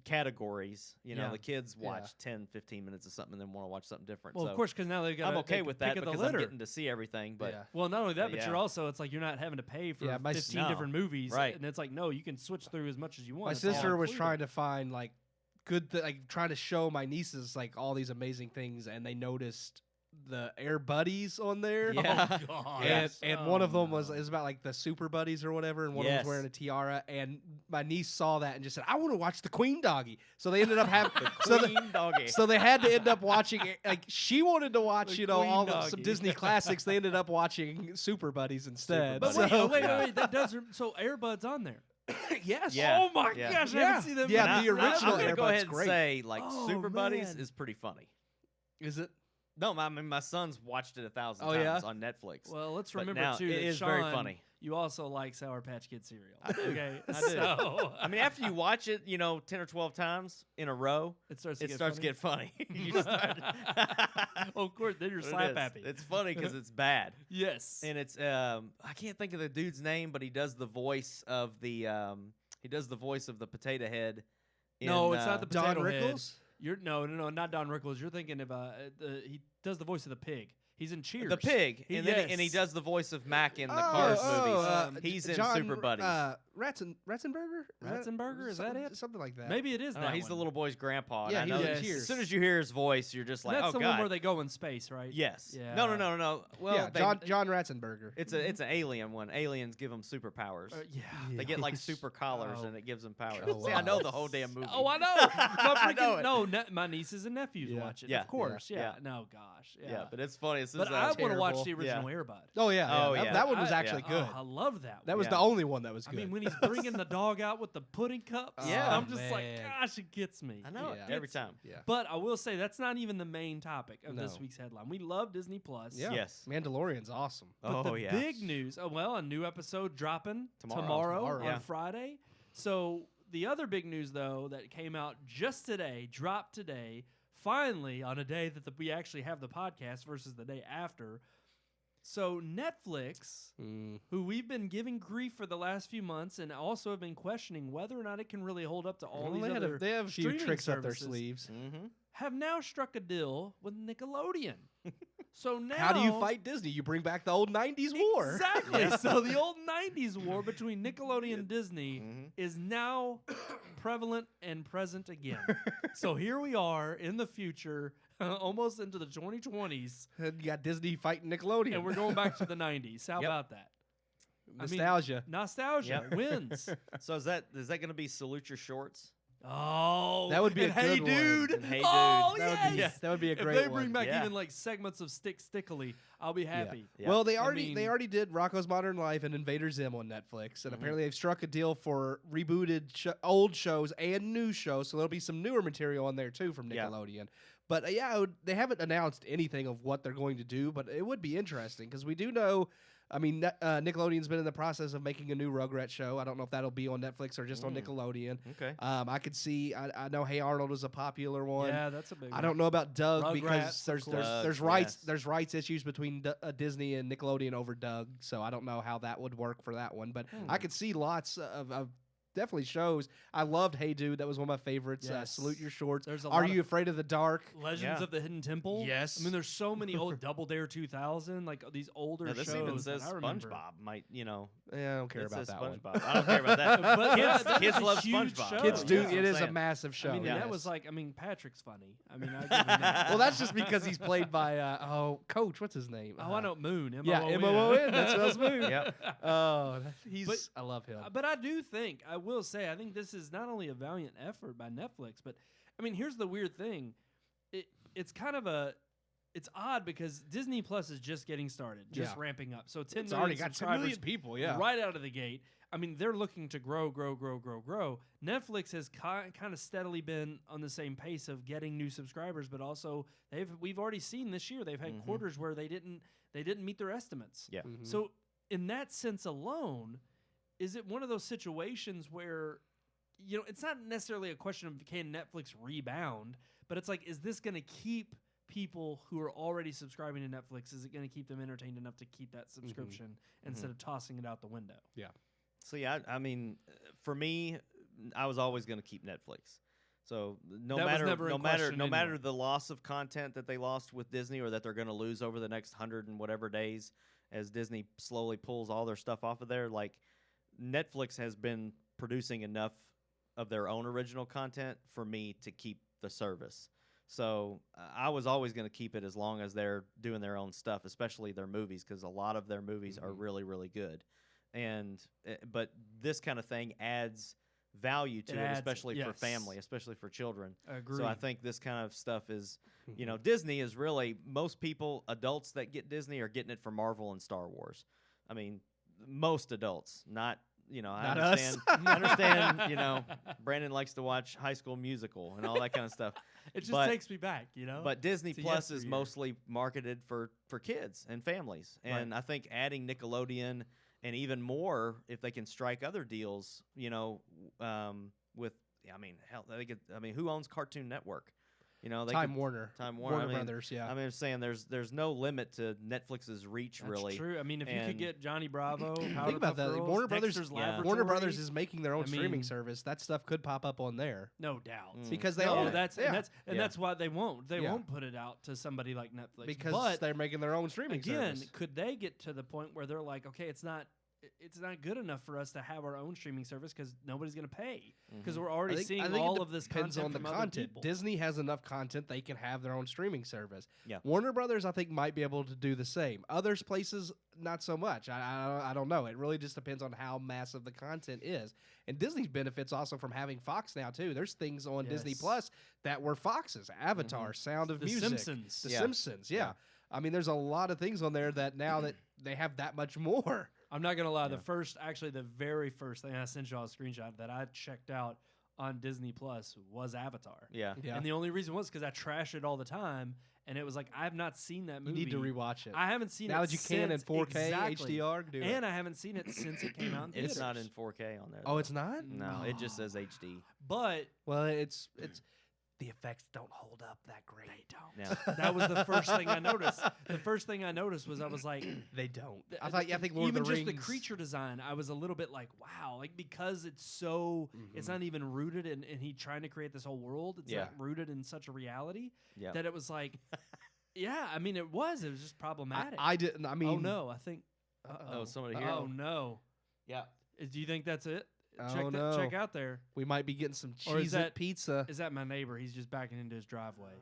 categories. You know, the kids watch 10, 15 minutes of something and then want to watch something different. Well, so of course, because now they've got. I'm okay with that pick of because the I'm litter. getting to see everything. But Well, not only that, but yeah. you're also, it's like you're not having to pay for 15 different movies. Right. And it's like, no, you can switch through as much as you want. My It's all sister was included. trying to find like trying to show my nieces like all these amazing things, and they noticed the Air Buddies on there. Yeah. Oh, God. And one of them was about like the Super Buddies or whatever, and one of them was wearing a tiara. And my niece saw that and just said, "I want to watch the Queen Doggy." So they ended up having so they had to end up watching it. Like she wanted to watch, The you know, Queen some Doggy. Disney classics. They ended up watching Super Buddies instead. But Buddies. wait, that does. So Airbud's on there. Yes. Yeah. Oh my Yeah. gosh, I Yeah. haven't seen them. Yeah, And the original I'm gonna go Airbud's ahead and great. say like Oh, Super Buddies man. is pretty funny. Is it? No, I mean my son's watched it 1,000 Oh, times yeah? on Netflix. Well, let's But remember now too it that is Sean, very funny. you also like Sour Patch Kid cereal. Okay, I do. So, I mean, after you watch it, 10 or 12 times in a row, it starts to get funny. You start. Well, of course, then you're It slap is. happy. It's funny because it's bad. Yes. And it's I can't think of the dude's name, but he does the voice of the potato head. No, it's not the Don potato head. Rickles? No, not Don Rickles. You're thinking of he does the voice of the pig. He's in Cheers. The pig, and then yes. he does the voice of Mac in the Cars movies. He's in John, Super Buddies. Ratzenberger? Ratzenberger, is that it? Something like that. Maybe it is. He's the little boy's grandpa. Yeah, I he's know in that Cheers. as soon as you hear his voice, you're just like, That's oh the god. one where they go in space, right? Yes. Yeah. No. Well, yeah, John Ratzenberger. It's an alien one. Aliens give them superpowers. Yeah. They get like super collars, and it gives them powers. Oh, See, I know the whole damn movie. Oh, I know. I know it. No, my nieces and nephews Yeah. watch it. Yeah. Of course. Yeah. Yeah. No, gosh. Yeah. Yeah, but it's funny. This But is I want to watch terrible. the original Airbud. Oh yeah, Oh, that, yeah. that one was actually good. I love that. That was Yeah. the only one that was I good. mean, when he's bringing the dog out with the pudding cups, Yeah. I'm just like, man. gosh, it gets me. I know it Yeah. every time. yeah, But I will say that's not even the main topic of this No. week's headline. We love Disney Plus. yeah. Yes. Mandalorian's awesome. But the yeah. big news, a new episode dropping Tomorrow. on Yeah. Friday. So the other big news, though, that came out just today, dropped today, finally on a day that we actually have the podcast versus the day after. So Netflix, who we've been giving grief for the last few months and also have been questioning whether or not it can really hold up to all these other they have a few streaming tricks up their services, sleeves. Mm-hmm. have now struck a deal with Nickelodeon. So now, How do you fight Disney? You bring back the old '90s war. Exactly. Yeah. So the old '90s war between Nickelodeon and Disney is now prevalent and present again. So here we are in the future, almost into the 2020s, And you got Disney fighting Nickelodeon. and we're going back to the '90s. How Yep. about that? I mean, nostalgia. Nostalgia Yep. wins. So is that going to be Salute Your Shorts? Oh, That would be a and Hey good one. Dude. And Hey Oh, Dude. that would be yes. that would be a If great they one. bring back Yeah. even like segments of Stickily, I'll be happy. Yeah. Well, they I already mean- did Rocko's Modern Life and Invader Zim on Netflix, and apparently they've struck a deal for rebooted old shows and new shows. So there'll be some newer material on there too from Yeah. Nickelodeon. But they haven't announced anything of what they're going to do. But it would be interesting because we do know. I mean, Nickelodeon's been in the process of making a new Rugrats show. I don't know if that'll be on Netflix or just on Nickelodeon. Okay. I could see. I know Hey Arnold is a popular one. Yeah, that's a big. I don't know about Doug because Rugrats, there's of course. there's Doug, rights yes. there's rights issues between Disney and Nickelodeon over Doug, so I don't know how that would work for that one. But I could see lots of definitely shows. I loved Hey Dude, that was one of my favorites. Yes. Salute Your Shorts. There's a Are lot You of Afraid of the Dark? Legends Yeah. of the Hidden Temple. Yes. I mean, there's so many old Double Dare 2000, like these older Now, this shows. even that says I remember. SpongeBob might, Yeah, I don't care it about says that one. SpongeBob. I don't care about that. But kids, that kids is a love huge SpongeBob. show. Kids do. Yeah. That's what It I'm is a saying. massive show. I mean, Yeah. that yes. was like, I mean, Patrick's funny. I mean, I give him that. Well, that's just because he's played by Coach. What's his name? Oh, I know Moon. Yeah, M-O-O-N. M-O-O-N. That's Will's Moon. Yep. Oh, But- I love him. But I do think, I will say, I think this is not only a valiant effort by Netflix, but I mean, here's the weird thing. It's kind of it's odd because Disney Plus is just getting started, just Yeah. ramping up. So 10 It's million already got 10 subscribers million people. Yeah. right out of the gate. I mean, they're looking to grow. Netflix has kind of steadily been on the same pace of getting new subscribers, but also we've already seen this year they've had quarters where they didn't meet their estimates. Yeah. Mhm. So in that sense alone, is it one of those situations where it's not necessarily a question of can Netflix rebound, but it's like, is this going to keep people who are already subscribing to Netflix? Is it going to keep them entertained enough to keep that subscription instead of tossing it out the window? So yeah, I mean, for me, I was always going to keep Netflix. So no That was matter never in no matter question no matter anyway. the loss of content that they lost with Disney or that they're going to lose over the next 100 and whatever days as Disney slowly pulls all their stuff off of there, like Netflix has been producing enough of their own original content for me to keep the service. So I was always going to keep it as long as they're doing their own stuff, especially their movies, because a lot of their movies are really, really good. And but this kind of thing adds value to it, especially for family, especially for children. Agreed. So I think this kind of stuff is, Disney is really, most people, adults that get Disney are getting it for Marvel and Star Wars. I mean, most adults, not. I Not understand. us. I understand. Brandon likes to watch High School Musical and all that kind of stuff. It just But- takes me back, But Disney to Plus is yesteryear. mostly marketed for kids and families, and I think adding Nickelodeon and even more if they can strike other deals. With hell, they could. Who owns Cartoon Network? Time Warner. Warner Brothers, yeah. I'm saying there's no limit to Netflix's reach, That's really. true. I mean, if you could get Johnny Bravo, Think about that. Girls, Warner Brothers, Dexter's yeah. Laboratory, Warner Brothers is making their own streaming service. That stuff could pop up on there no doubt because they no, own it. That's why they won't. They Yeah. won't put it out to somebody like Netflix because they're making their own streaming again, service. could they get to the point where they're like, okay, it's not good enough for us to have our own streaming service because nobody's going to pay because we're already seeing all of this depends content on the from other content. people. Disney has enough content they can have their own streaming service. Yeah. Warner Brothers, I think, might be able to do the same. Others places, not so much. I don't know. It really just depends on how massive the content is. And Disney benefits also from having Fox now too. There's things on Disney Plus that were Fox's: Avatar, Sound of Music, Simpsons. The Simpsons. Yeah. I mean, there's a lot of things on there that now that they have that much more. I'm not gonna lie. The very first thing I sent y'all a screenshot that I checked out on Disney Plus was Avatar. Yeah. And the only reason was because I trash it all the time, and it was like I have not seen that movie. You need to rewatch it. I haven't seen it now that you can in since- 4K exactly. HDR. Do and it. I haven't seen it since it came out in theaters. It's not in 4K on there. Oh, though. it's not. No, it just says HD. But Well, it's the effects don't hold up that great. they don't. Yeah. That was the first thing I noticed. The first thing I noticed was I was like, They don't. th- I think Lord even of the just Rings. the creature design, I was a little bit like, wow, like because it's so, it's not even rooted in he trying to create this whole world. It's Yeah. not rooted in such a reality Yeah. that it was like, yeah, I mean, it was just problematic. I didn't. I mean, oh no, I think. Oh, somebody here. Oh no. Yeah. Do you think that's it? Oh, no. Check out there. we might be getting some Or is cheese that- pizza. Is that my neighbor? He's just backing into his driveway.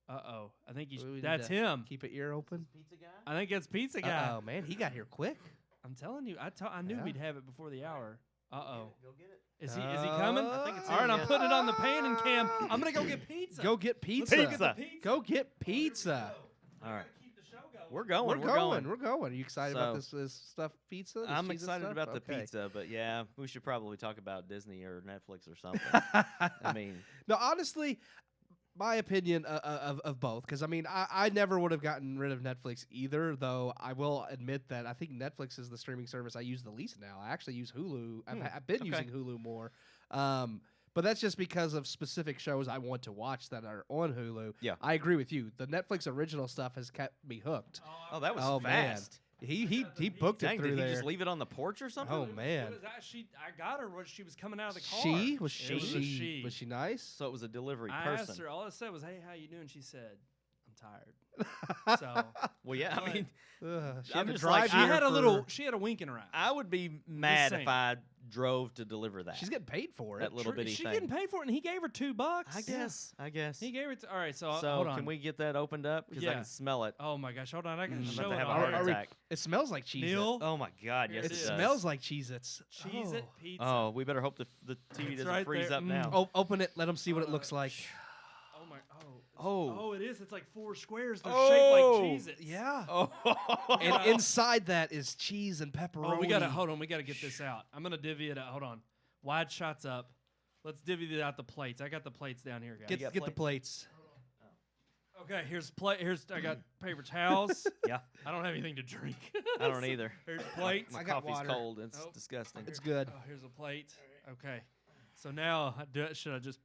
Uh-oh. I think he's We need that's to him. Keep an ear open. Pizza guy? I think it's Pizza Guy. Oh man, he got here quick. I'm telling you, I knew Yeah. we'd have it before the hour. Uh-oh. Go get it. Is he coming? I think it's All right, him, I'm yeah. putting it on the panning cam. I'm going to go get pizza. Go get Let's pizza. go get the pizza. Go get pizza. All right. Keep the show going. We're going. We're going. We're going. Are you excited about So- this stuffed pizza? This I'm cheese and excited stuff? about the Okay. pizza, but yeah, we should probably talk about Disney or Netflix or something. I mean, No, honestly, my opinion of both, because I mean, I never would have gotten rid of Netflix either. Though I will admit that I think Netflix is the streaming service I use the least now. I actually use Hulu. I've been Okay. using Hulu more, but that's just because of specific shows I want to watch that are on Hulu. Yeah. I agree with you. The Netflix original stuff has kept me hooked. oh, that was Oh, man. fast. He booked it Dang, through did he there. just leave it on the porch or something? Oh It man, was actually, I got her when she was coming out of the car. she was It was a she. was she nice? So it was a delivery I person. asked her, all I said was, hey, how you doing? She said, I'm tired. So Well, yeah, I But- mean, She I'm had to just drive like, she here had a for- little, she had a wink in her eye. I would be mad saying. if I drove to deliver that. She's getting paid for it. that little bitty She thing. getting paid for it, and he gave her $2. I guess. He gave her. All right, so, So hold on. can we get that opened up? Because I Yeah. can smell it. Oh my gosh, hold on. I can I'm show about it to have a on heart here. attack. It smells like cheese. Neil, Oh my God! Yes, It it, is. does. smells like Cheez-Its. Cheese it pizza. Oh, we better hope the TV It's doesn't right freeze there. up now. Oh, open it. Let them see what it looks like. Oh my. Oh. Oh, it is. It's like 4 squares. They're Oh. shaped like Cheez-Its. Yeah. Oh. And inside that is cheese and pepperoni. Oh, we gotta hold on. We gotta get this out. I'm gonna divvy it out. Hold on. Wide shots up. Let's divvy it out the plates. I got the plates down here, guys. You Get got the plates. Okay, here's plate. I got paper towels. Yeah. I don't have anything to drink. I don't either. Here's plates. My I got coffee's water. cold. It's Oh. disgusting. It's good. Oh, here's a plate. Okay. So now, should I just?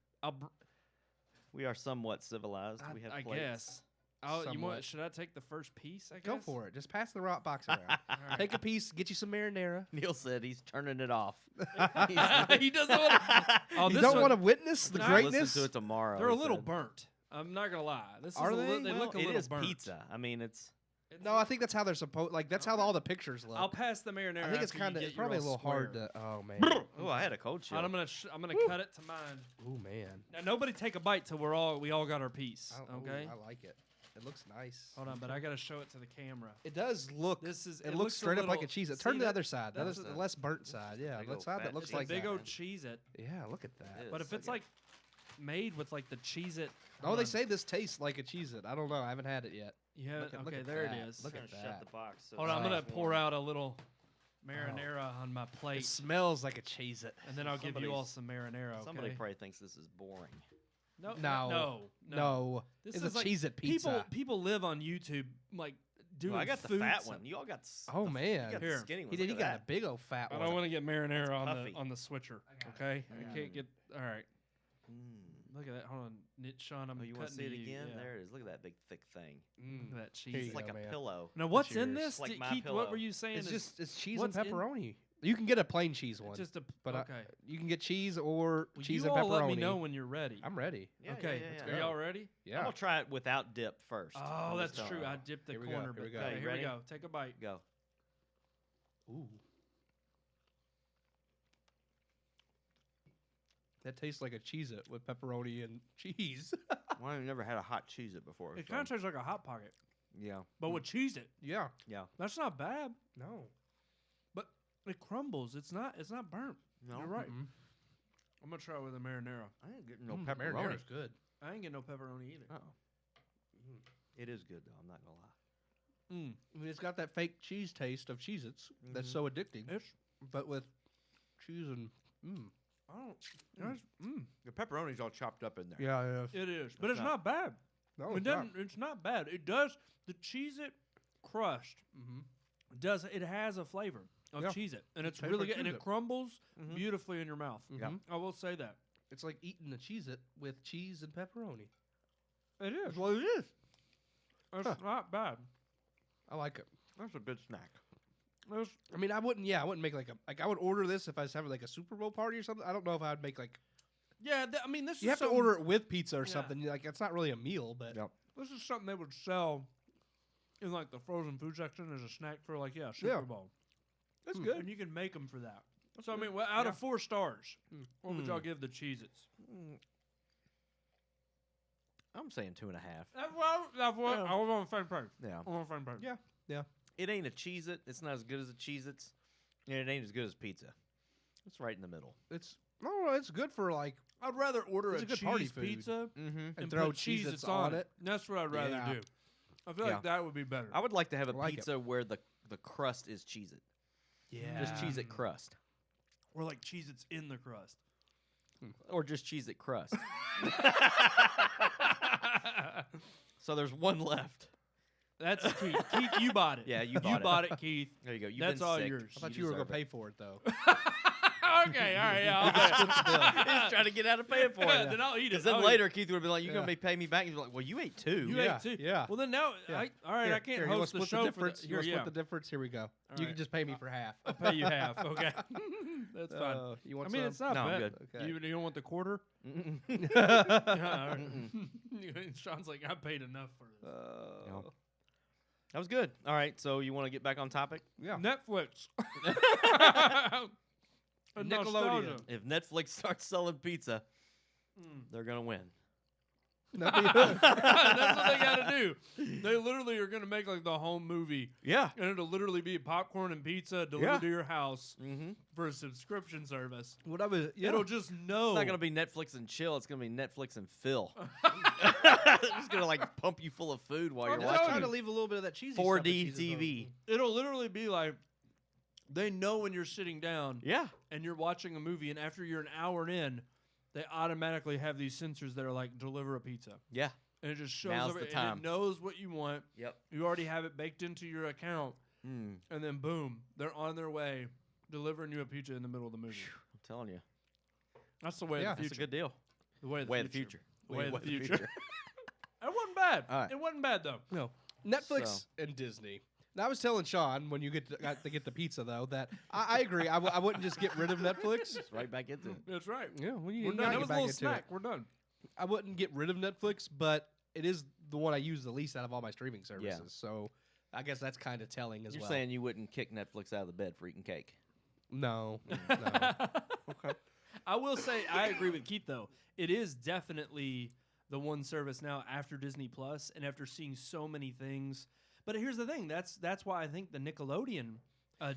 We are somewhat civilized. We have I plates. guess. Oh, you Somewhat. want? Should I take the first piece? I guess. Go for it. Just pass the rock box around. All right. Take a piece. Get you some marinara. Neil said he's turning it off. he doesn't want to. Oh, You this don't one, want to witness the Nah. greatness. Listen to it tomorrow. They're a he little said. burnt. I'm not gonna lie. This Are is they? they Well, look a it little is burnt. pizza. I mean, it's No, I think that's how they're supposed. Like that's how all the pictures look. I'll pass the marinara. I think it's after you kind of. get It's your probably a all little hard square. to. Oh man. oh, I had a cold chill. I'm gonna cut it to mine. Oh man. Now nobody take a bite till we all got our piece. Okay. I like it. It looks nice. Hold on, but I gotta show it to the camera. It does look. This is. It looks looks a straight up like a little- cheese. see Turn to the that- other side. that's That's the a- less burnt side. Yeah, big the old side fat- that looks It's a like big that. old cheese it, Yeah, look at that. It but is. if it's like made with like the cheese it. Oh, they say this tastes like a Cheez-It. I don't know. I haven't had it yet. You have Look at- look okay. at There that. it is. Look Gonna at shut that. the box. So Hold on, I'm it's gonna nice pour warm. out a little marinara on my plate, It smells like a Cheez-It. and then I'll give you all Somebody's- some marinara. Okay? Somebody probably thinks this is boring. No, No. no, No, This it's is a like Cheez-It pizza. People live on YouTube like doing Well, I got the food fat stuff. one. You all got. Oh You man, got Here. the skinny one. he did. He got a big old fat I one. don't want to get marinara puffy. on the switcher. Okay, I can't get. All right, look at that. Hold on, Sean. I'm Oh, you want cutting to see it you. again? Yeah. There it is. Look at that big thick thing. Look at that cheese. Here you It's like go, a man. pillow. Now, what's in yours. this? Like my Keith, pillow. what were you saying? It's cheese and what's in- pepperoni. You can get a plain cheese one, Just a but okay. you can get cheese or Well, cheese you and all pepperoni. let me know when you're ready. I'm ready. Yeah, okay, yeah, are yeah. y'all ready? Yeah. I'm gonna try it without dip first. Oh, I'm that's just true. telling I dipped the Here we go, corner, here we but go. okay, Okay, here we ready? go. Take a bite. you. Go. Ooh. That tastes like a Cheez-It with pepperoni and cheese. Well, I've never had a hot Cheez-It before. It so- kind of tastes like a Hot Pocket, Yeah. but with cheese it. Yeah. Yeah. That's not bad, No. but it crumbles. It's not burnt. No. You're right. Mm-mm. I'm gonna try it with a marinara. I ain't getting no Pepperoni pepperoni. is good. I ain't getting no pepperoni either. Oh. It is good though. I'm not gonna lie. I mean, it's got that fake cheese taste of Cheez-Its that's Mhm. so addicting. It's But with cheese and I don't. The pepperoni's all chopped up in there. yeah, It is, but It's it's not bad. no, It it's not. doesn't. It's not bad. It does the cheese it crushed. Does it has a flavor of Yeah. cheese it, and it's tastes really like good, and it Cheez-It. crumbles Mhm. beautifully in your mouth. Yeah. I will say that. It's like eating a Cheez-It with cheese and pepperoni. It is. That's what it is. It's Huh. not bad. I like it. That's a good snack. I mean, I wouldn't make I would order this if I was having like a Super Bowl party or something. I don't know if I would make like Yeah, I mean, this you is have to something- order it with pizza or Yeah. something. Like it's not really a meal, but Yep. This is something they would sell in like the frozen food section as a snack for like Super Yeah. Bowl, it's and good. you can make them for that. So I mean, well, out of 4 stars, what would Mm. y'all give the Cheez-Its? I'm saying 2.5. That's what I was on the same page. Yeah. I'm on the same page. Yeah. It ain't a Cheez-It. It's not as good as a Cheez-Its. And it ain't as good as pizza. It's right in the middle. It's it's good for like I'd rather order It's a a good party cheese food. pizza Mm-hmm. and throw put Cheez-Its Cheez-Its on on it. That's what I'd rather Yeah. do. I feel Yeah. like that would be better. I would like to have a I like it. pizza where the crust is Cheez-It. Just Cheez-It crust. Or like Cheez-Its in the crust. Or just Cheez-It crust. So there's one left. That's Keith. Keith, you bought it. Yeah, you You bought it. bought it, Keith. There you go. You've That's been all sick. yours. I thought You you were gonna deserve pay for it though. Okay, all right, yeah. I'll pay it. He's trying to get out of paying for it. Then I'll eat it. Because then I'll later Keith would be like, "You're Yeah. gonna be paying me back." He's like, "Well, you ate 2." You Yeah, ate too. yeah. Well, then now, Yeah. all right, I can't you wanna host the split show for difference? the, You wanna here, split the difference? Here we go. you right. can just pay me for half. I'll pay you half. Okay, that's fine. You want I mean, some? it's not No, I'm bad. good. Okay. You don't want the quarter? Mm-mm. Yeah, all right. Sean's like, I paid enough for this. No. That was good. All right, so you want to get back on topic? Yeah. Netflix. Nickelodeon. Nostalgia. If Netflix starts selling pizza, they're gonna win. That'd be- That's what they got to do. They literally are going to make like the home movie, Yeah. and it'll literally be popcorn and pizza delivered to your house Mm-hmm. for a subscription service. What I was, It'll just know. It's not gonna be Netflix and chill. It's gonna be Netflix and fill. They're just gonna like pump you full of food while I'm you're telling trying watching to it. leave a little bit of that cheesy 4D stuff that cheeses TV. It'll literally be like they know when you're sitting down Yeah. and you're watching a movie, and after you're an hour in, they automatically have these sensors that are like deliver a pizza, Yeah. and it just shows Now's over, the and time. it knows what you want. Yep. You already have it baked into your account, Mm. and then boom, they're on their way delivering you a pizza in the middle of the movie. I'm telling you, That's the way Yeah. of the that's a future. good deal. The way of Way the of the future. The way of the Way future. It wasn't bad. All right. It wasn't bad though. No. Netflix So- and Disney. Now, I was telling Sean when you get to get the pizza though that I agree. I wouldn't just get rid of Netflix. It's right back into it. That's right. Yeah, well, you We're gotta done. That get was a back little into snack. it. We're done. I wouldn't get rid of Netflix, but it is the one I use the least out of all my streaming services. So I guess that's kind of telling as You're well. saying you wouldn't kick Netflix out of the bed for eating cake? No. Okay. I will say I agree with Keith though. It is definitely the one service now after Disney Plus and after seeing so many things. But here's the thing. That's why I think the Nickelodeon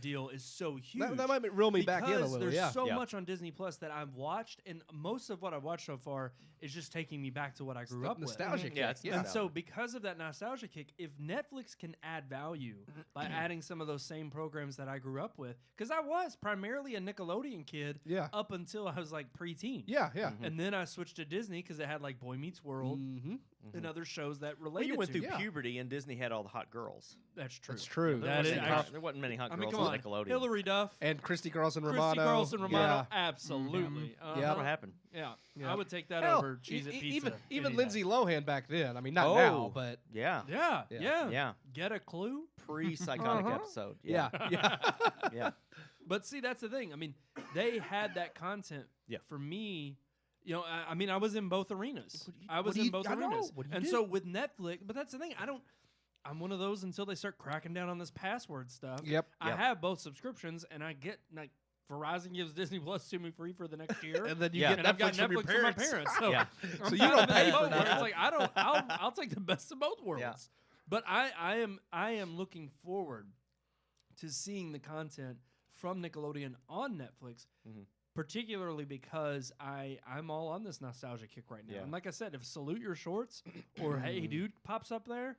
deal is so huge. That might reel me back in a little. There's so much on Disney Plus that I've watched, and most of what I've watched so far is just taking me back to what I grew up with. Nostalgia kick. And so because of that nostalgia kick, if Netflix can add value by adding some of those same programs that I grew up with, because I was primarily a Nickelodeon kid up until I was like preteen. Yeah. And then I switched to Disney because it had like Boy Meets World and other shows that related you went to through puberty, and Disney had all the hot girls. That's true. That's true. There wasn't many hot girls on Nickelodeon. Hillary Duff. And Christy Carlson Romano. Christy Carlson Romano, absolutely. Yeah, what happened? Yeah, I would take that over Cheez-It Pizza. Even Lindsay Lohan back then. I mean, not now, but yeah. Get a clue? Pre-psychotic episode. Yeah. But see, that's the thing. I mean, they had that content for me. You know, I mean, I was in both arenas. So with Netflix, but that's the thing. I'm one of those until they start cracking down on this password stuff. I have both subscriptions, and I get like Verizon gives Disney Plus to me free for the next year, and then you get I've got Netflix Netflix from my parents. So, so you don't pay for that. It's like I'll take the best of both worlds. Yeah. But I am looking forward to seeing the content from Nickelodeon on Netflix. Particularly because I'm all on this nostalgia kick right now. And like I said, if Salute Your Shorts or Hey Dude pops up there,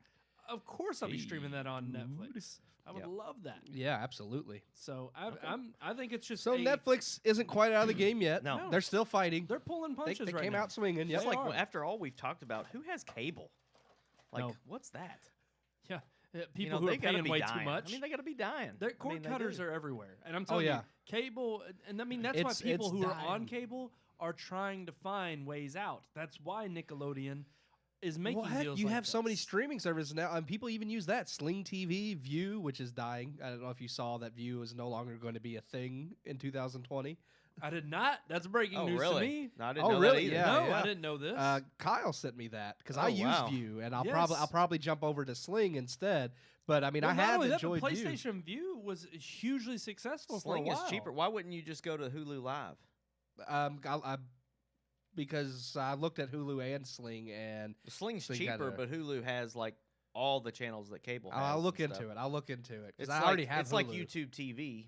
of course I'll be streaming that on Netflix. I would love that. Yeah, absolutely. So I think it's just Netflix isn't quite out of the game yet. No. They're still fighting. They're pulling punches. They right came now. out swinging. Just like after all we've talked about, who has cable? Like what's that? Yeah. People who are paying way too much. I mean, they got to be dying. Their cord cutters are everywhere. And I'm telling you, cable, and I mean, that's why people who are on cable are trying to find ways out. That's why Nickelodeon is making deals you like have this. so many streaming services now, and people even use that. Sling TV, View, which is dying. I don't know if you saw that View is no longer going to be a thing in 2020. I did not. That's breaking news to me. No, I didn't know that either. Yeah, I didn't know this. Kyle sent me that because I use View, and I'll probably jump over to Sling instead. But I mean, I have enjoyed View. PlayStation View was hugely successful Sling for a while. is cheaper. Why wouldn't you just go to Hulu Live? Because I looked at Hulu and Sling, and Sling's cheaper, but Hulu has like all the channels that cable has. I'll look into it because I already have. It's Hulu. like YouTube TV,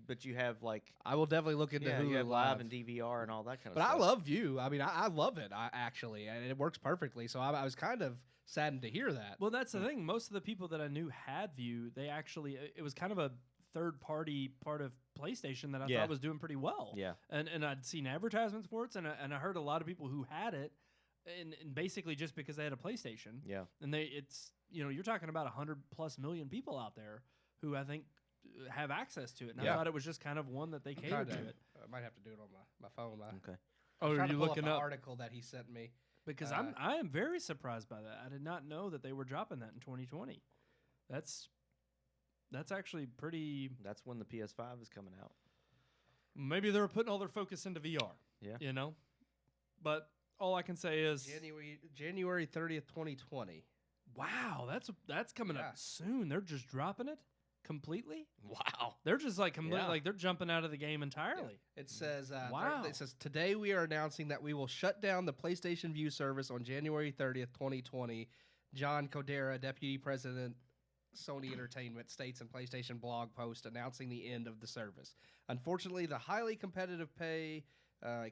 but you have like. I will definitely look into Hulu you have live and DVR and all that kind of stuff. But I love View. I mean, I love it. Actually, and it works perfectly. So I was kind of saddened to hear that. Well, that's the thing. Most of the people that I knew had View. They actually, it was kind of a third-party part of PlayStation that I thought was doing pretty well. Yeah. And I'd seen advertisements for it, and I heard a lot of people who had it, and basically just because they had a PlayStation. Yeah. And you're talking about 100+ million people out there who I think have access to it. And I thought it was just kind of one that they catered to it. I might have to do it on my phone. Okay. Oh, are you looking up the article that he sent me? Because I am very surprised by that. I did not know that they were dropping that in 2020. That's actually pretty. That's when the PS5 is coming out. Maybe they're putting all their focus into VR. Yeah. You know? But all I can say is January 30th, 2020. Wow, that's coming up soon. They're just dropping it completely? Wow. They're just like completely like they're jumping out of the game entirely. Yeah. It says wow. It says today we are announcing that we will shut down the PlayStation View service on January 30th, 2020. John Codera, Deputy President Sony Entertainment, states in PlayStation blog post announcing the end of the service. Unfortunately, the highly competitive pay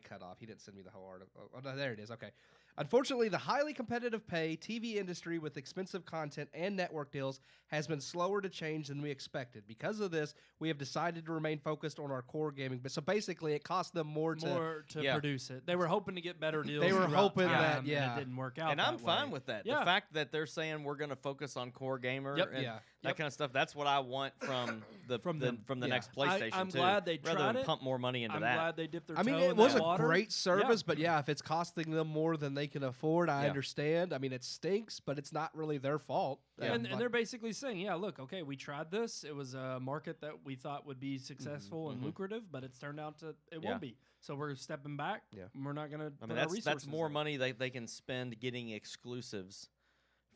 cut off. He didn't send me the whole article. Oh, no, there it is. Okay. Unfortunately, the highly competitive pay TV industry with expensive content and network deals has been slower to change than we expected. Because of this, we have decided to remain focused on our core gaming. But so basically, it cost them more to produce it. They were hoping to get better deals. They were hoping that and it didn't work out. And I'm fine with that. Yeah. The fact that they're saying we're going to focus on core gamer and that kind of stuff. That's what I want from the next PlayStation. I'm glad they tried rather than it. pump more money into that. I'm glad they dipped their toe in it was that water. A great service, but if it's costing them more than they can afford, I understand. I mean, it stinks, but it's not really their fault. And they're basically saying, look, okay, we tried this. It was a market that we thought would be successful and lucrative, but it's turned out it won't be. So we're stepping back. Yeah. And we're not going to. I mean, that's more money they can spend getting exclusives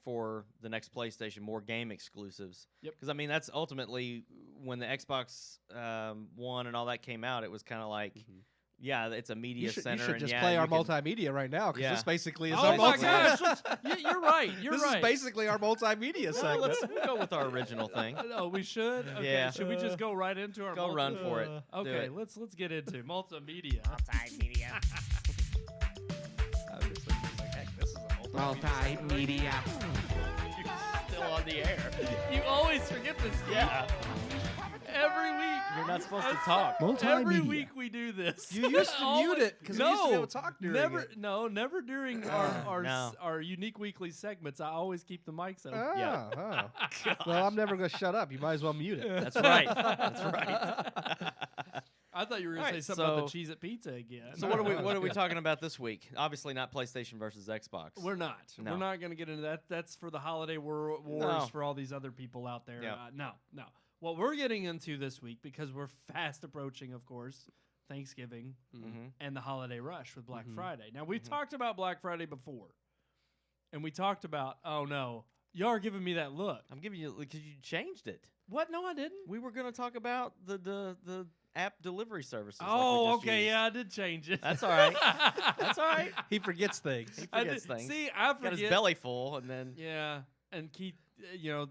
for the next PlayStation, more game exclusives. Yep. Because I mean, that's ultimately when the Xbox One and all that came out. It was kind of like Yeah, it's a media center. You should and just yeah, play you our can- multimedia right now because this basically is Oh our my multimedia. gosh! You're right. You're This right. is basically our multimedia No, segment. we'll go with our original thing. Oh, we should. Okay. Yeah. Should we just go right into our? Go run for it. Do Okay. it. Let's get into multimedia. Multimedia. I'm just thinking, heck, this is a Multimedia. You're still on the air. You always forget this. Yeah. Every week. You're not supposed to talk. Every week we do this. You used to mute it because we used to be able to talk during it. Never during No. our unique weekly segments. I always keep the mics open. Yeah. Well, I'm never going to shut up. You might as well mute it. That's right. That's right. I thought you were going to All say right, something about so- the Cheez-It Pizza again. So what are we talking about this week? Obviously not PlayStation versus Xbox. We're not. No. We're not going to get into that. That's for the holiday wars No. for all these other people out there. Yeah. No. What we're getting into this week, because we're fast approaching, of course, Thanksgiving Mhm. and the holiday rush with Black Mhm. Friday. Now, we've talked about Black Friday before, and we talked about, oh no, y'all are giving me that look. I'm giving you because you changed it. What? No, I didn't. We were going to talk about the app delivery services. Oh, like we just okay, used. yeah, I did change it. That's all right. That's all right. He forgets things. He I forgets did- things. See, I Got his forget. belly full, and then Yeah, and Keith,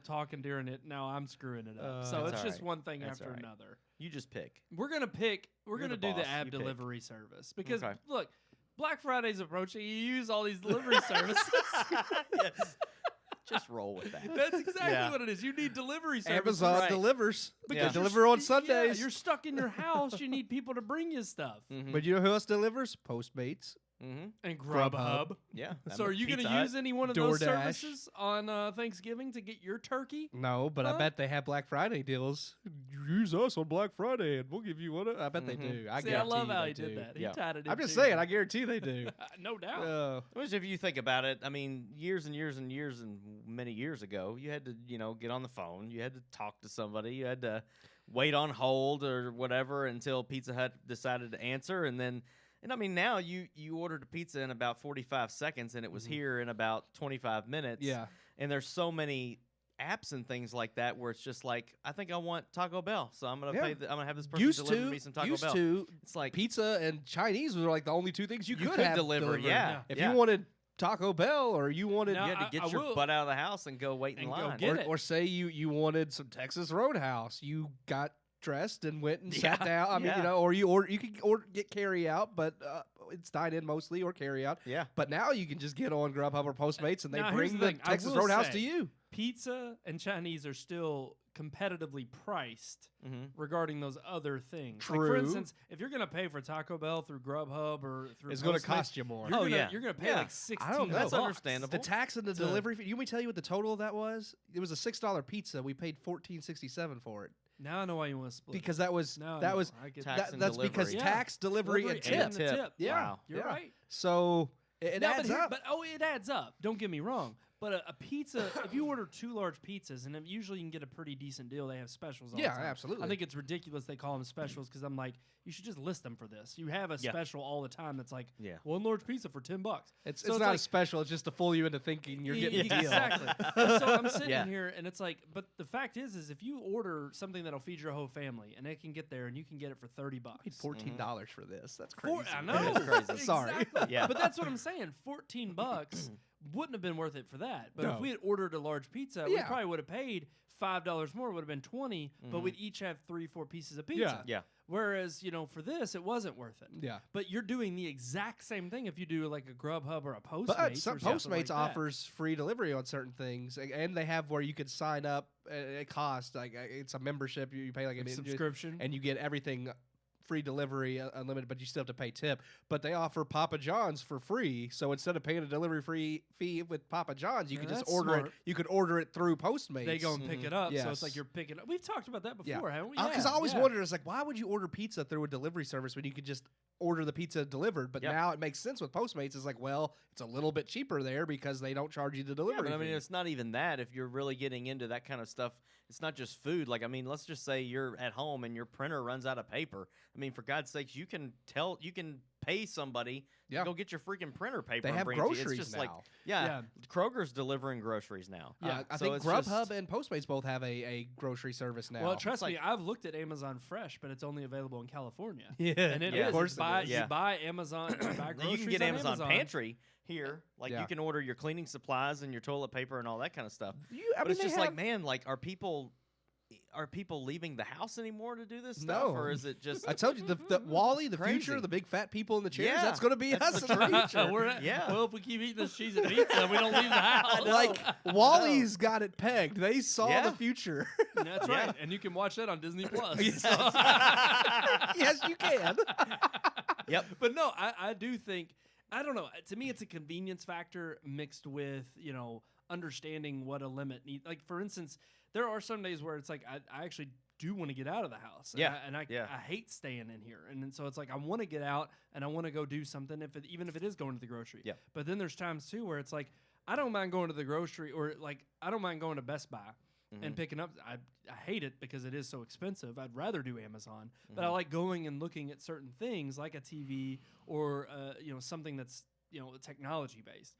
talking during it. Now I'm screwing it up. so That's it's all just right. one thing That's after all right. another. you just pick. We're gonna pick. We're You're gonna the do the boss. app You pick. delivery service because Okay. look, Black Friday's approaching. You use all these delivery services. Yes. Just roll with that. That's exactly Yeah. what it is. You need delivery services. Amazon Right. delivers. Because They you're deliver on Yeah, Sundays. you're stuck in your house. You need people to bring you stuff. Mhm. But you know who else delivers? Postmates. Mhm. And Grubhub. Grubhub. Yeah. So are you going Pizza to Hut. use any one of those DoorDash. services on Thanksgiving to get your turkey? No, but Huh? I bet they have Black Friday deals. Use us on Black Friday, and we'll give you one. I bet they Mhm. do. I See, I guarantee love you how they he did do. that. Yeah. He tied it in. I'm just too. saying. I guarantee they do. No doubt. Which, if you think about it, I mean, years and years and years and many years ago, you had to, get on the phone. You had to talk to somebody. You had to wait on hold or whatever until Pizza Hut decided to answer, and I mean, now you ordered a pizza in about 45 seconds, and it was here in about 25 minutes. Yeah. And there's so many apps and things like that where it's just like, I think I want Taco Bell, so I'm gonna Yeah. I'm gonna have this person Used deliver to, me some Taco used Bell. to, It's like pizza and Chinese were like the only two things you you could could have deliver, delivered. yeah. If yeah. you wanted Taco Bell or you wanted Now, You had to I get your will- butt out of the house and go wait in And go line. get it. or say you wanted some Texas Roadhouse, you got dressed and went and sat Yeah, down. I mean, yeah. or you could get carry out, but it's dine in mostly or carry out. Yeah. But now you can just get on Grubhub or Postmates and they Now, here's bring the the thing. I Texas will Roadhouse say- to you. Pizza and Chinese are still competitively priced Mm-hmm. regarding those other things. Like, for True. instance, if you're going to pay for Taco Bell through Grubhub or through It's going to Postmates, cost you more. You're Oh, gonna, yeah. you're going to pay Yeah. like 16 I don't know. That's bucks. understandable. The tax and the to- delivery fee. You want me to tell you what the total of that was? It was a $6 pizza. We paid $14.67 for it Now I know why you want to split. because that was now I that know. was I get Tax that. and that's because delivery. tax, delivery, and tip. and the tip. Yeah. Wow. You're Yeah. right. So it No, adds up. But it adds up. Don't get me wrong. But a pizza, if you order 2 large pizzas, and usually you can get a pretty decent deal. They have specials all Yeah, the time. absolutely. I think it's ridiculous they call them specials because I'm like, you should just list them for this. You have a Yeah. special all the time that's like, Yeah. 1 large pizza for $10. It's So not a like, special. It's just to fool you into thinking you're getting a deal. Exactly. And so I'm sitting Yeah. here, and it's like, but the fact is if you order something that'll feed your whole family, and it can get there, and you can get it for $30. Paid $14 for this. That's crazy. I know. That is crazy. Sorry. Exactly. Yeah. But that's what I'm saying. $14 wouldn't have been worth it for that. But No. if we had ordered a large pizza, we Yeah. probably would have paid $5 more. It would have been 20. But we'd each have 3-4 pieces of pizza. Yeah. Whereas for this, it wasn't worth it. Yeah. But you're doing the exact same thing if you do like a Grubhub or a Postmates. But some or something Postmates like that. offers free delivery on certain things, and they have where you could sign up at a cost. Like it's a membership. You pay like Like an subscription. and you get everything free delivery, unlimited, but you still have to pay tip. But they offer Papa John's for free. So instead of paying a delivery free fee with Papa John's, you Yeah, can just that's order smart. it. You could order it through Postmates. They go and pick it up, so Yes. it's like you're picking up. We've talked about that Yeah. before, haven't we? Because Yeah, I always yeah. wondered, it's like, why would you order pizza through a delivery service when you could just order the pizza delivered? But Yep. now it makes sense with Postmates. It's like, well, it's a little bit cheaper there because they don't charge you the Yeah, delivery but I mean, fee. it's not even that. If you're really getting into that kind of stuff, it's not just food. Like, I mean, let's just say you're at home and your printer runs out of paper. I mean, for God's sakes, you can pay somebody to go get your freaking printer paper. They have bring it to you. groceries It's just now. like, Kroger's delivering groceries now. Yeah. I So think it's Grubhub just- and Postmates both have a grocery service now. Well, trust like- me, I've looked at Amazon Fresh, but it's only available in California. yeah, And it Yeah. is. Of course You buy, it is. Yeah. you buy Amazon. You, buy Now, you groceries can get on Amazon Pantry here. Like Yeah. you can order your cleaning supplies and your toilet paper and all that kind of stuff. I But mean, it's they just like, have- man, like are people leaving the house anymore to do this stuff, No. or is it just? I told you the Wally, the future, crazy. the big fat people in the chairs. Yeah, That's going to be that's us the in the truth. future. Yeah. Well, if we keep eating this cheese and pizza, we don't leave the house. Like Wally's got it pegged. They saw Yeah. the future. That's Yeah. right. And you can watch that on Disney Plus. Yes, you can. Yep. But no, I do think, I don't know. To me, it's a convenience factor mixed with, understanding what a limit needs. Like, for instance, there are some days where it's like, I actually do want to get out of the house. And I hate staying in here. And then, so it's like, I want to get out and I want to go do something, even if it is going to the grocery. Yeah. But then there's times too where it's like, I don't mind going to the grocery, or like, I don't mind going to Best Buy and picking up. I hate it because it is so expensive. I'd rather do Amazon, but I like going and looking at certain things like a TV or something that's technology based.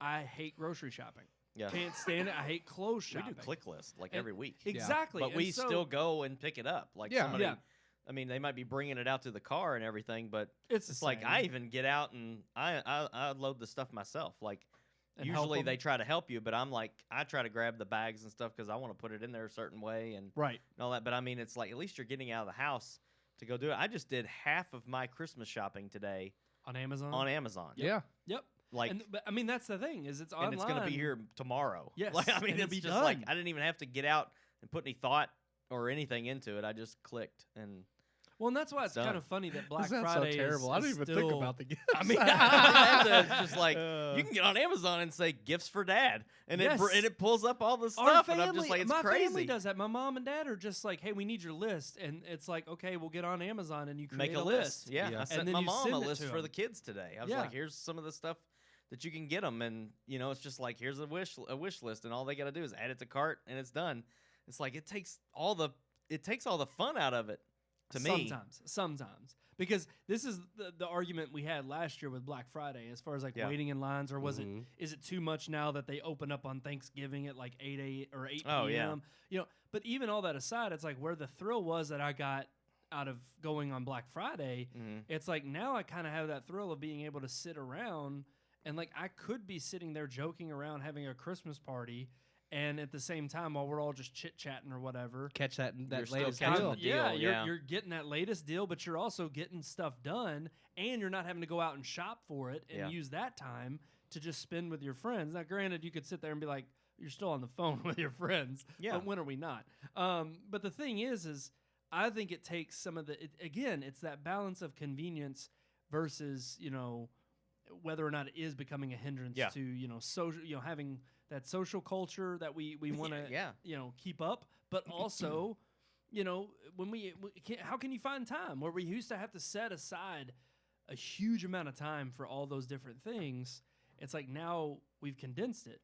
I hate grocery shopping. Yeah. Can't stand it. I hate clothes We shopping. do click list like And- every week. Exactly. But And we so- still go and pick it up. Like Yeah. somebody, Yeah. I mean, they might be bringing it out to the car and everything, but It's the it's like same. I even get out and I load the stuff myself. Like And help usually 'em. they try to help you, but I'm like I try to grab the bags and stuff because I want to put it in there a certain way and Right. all that. But I mean, it's like at least you're getting out of the house to go do it. I just did half of my Christmas shopping today On Amazon. on Amazon. Yeah. Yep. Like. But I mean, that's the thing is it's online. And it's going to be here tomorrow. Yes, Like, I mean, and it'll it's be just like done. I didn't even have to get out and put any thought or anything into it. I just clicked and Well, and that's why it's Done. kind of funny that Black That sounds Friday so terrible. is, I don't is even still, think about the gifts. I mean, it's just like you can get on Amazon and say gifts for dad, and Yes. it pulls up all the Our stuff, family, and I'm just like, it's my crazy. family does that. My mom and dad are just like, "Hey, we need your list," and it's like, "Okay, we'll get on Amazon and you create Make a list. Yeah, Yeah. I sent then my you mom send a it list to for 'em. the kids today. I was Yeah. like, here's some of the stuff that you can get them, and it's just like here's a wish list, and all they got to do is add it to cart, and it's done. It's like it takes all the fun out of it. To me, Sometimes. Because this is the argument we had last year with Black Friday as far as like Yeah. waiting in lines, or Mhm. is it too much now that they open up on Thanksgiving at like 8 Oh, yeah. p.m.? But even all that aside, it's like where the thrill was that I got out of going on Black Friday, it's like now I kind of have that thrill of being able to sit around and like I could be sitting there joking around having a Christmas party, and at the same time while we're all just chit-chatting or whatever, Catch that You're still latest catching deal. the deal. yeah, yeah. you're getting that latest deal, but you're also getting stuff done, and you're not having to go out and shop for it and Yeah. use that time to just spend with your friends. Now, granted, you could sit there and be like, you're still on the phone with your friends, Yeah. but when are we not? But the thing is I think it takes some of again, it's that balance of convenience versus, whether or not it is becoming a hindrance Yeah. to, social, having that social culture that we want to, Yeah. keep up, but also, when how can you find time where we used to have to set aside a huge amount of time for all those different things? It's like now we've condensed it.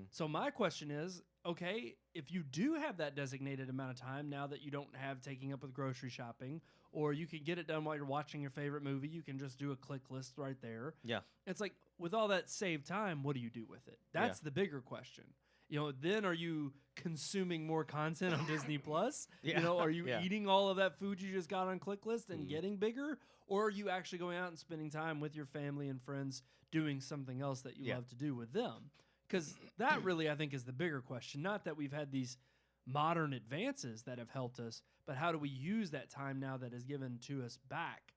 So my question is, okay, if you do have that designated amount of time now that you don't have taking up with grocery shopping, or you can get it done while you're watching your favorite movie, you can just do a click list right there. Yeah. It's like with all that saved time, what do you do with it? That's the bigger question. Then are you consuming more content on Disney Plus? Yeah. Are you Yeah. eating all of that food you just got on ClickList and getting bigger? Or are you actually going out and spending time with your family and friends doing something else that you Yeah. love to do with them? Because that really, I think, is the bigger question. Not that we've had these modern advances that have helped us, but how do we use that time now that is given to us back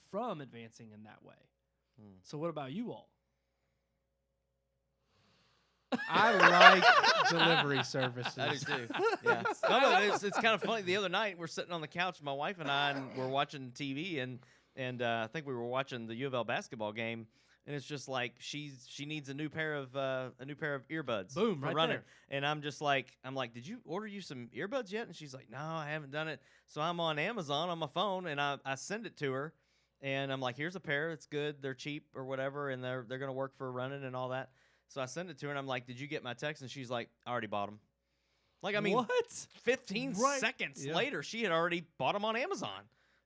from advancing in that way? So what about you all? I like delivery services. I do too. Yeah. No, it's kind of funny. The other night we're sitting on the couch, my wife and I, and we're watching TV, and I think we were watching the U of L basketball game, and it's just like she needs a new pair of earbuds. Boom, for right running. there. And I'm like, did you order you some earbuds yet? And she's like, no, I haven't done it. So I'm on Amazon on my phone, and I send it to her, and I'm like, here's a pair. It's good. They're cheap or whatever, and they're gonna work for running and all that. So I send it to her, and I'm like, did you get my text? And she's like, I already bought them. Like, I mean, what? 15 Right. seconds Yeah. later, she had already bought them on Amazon.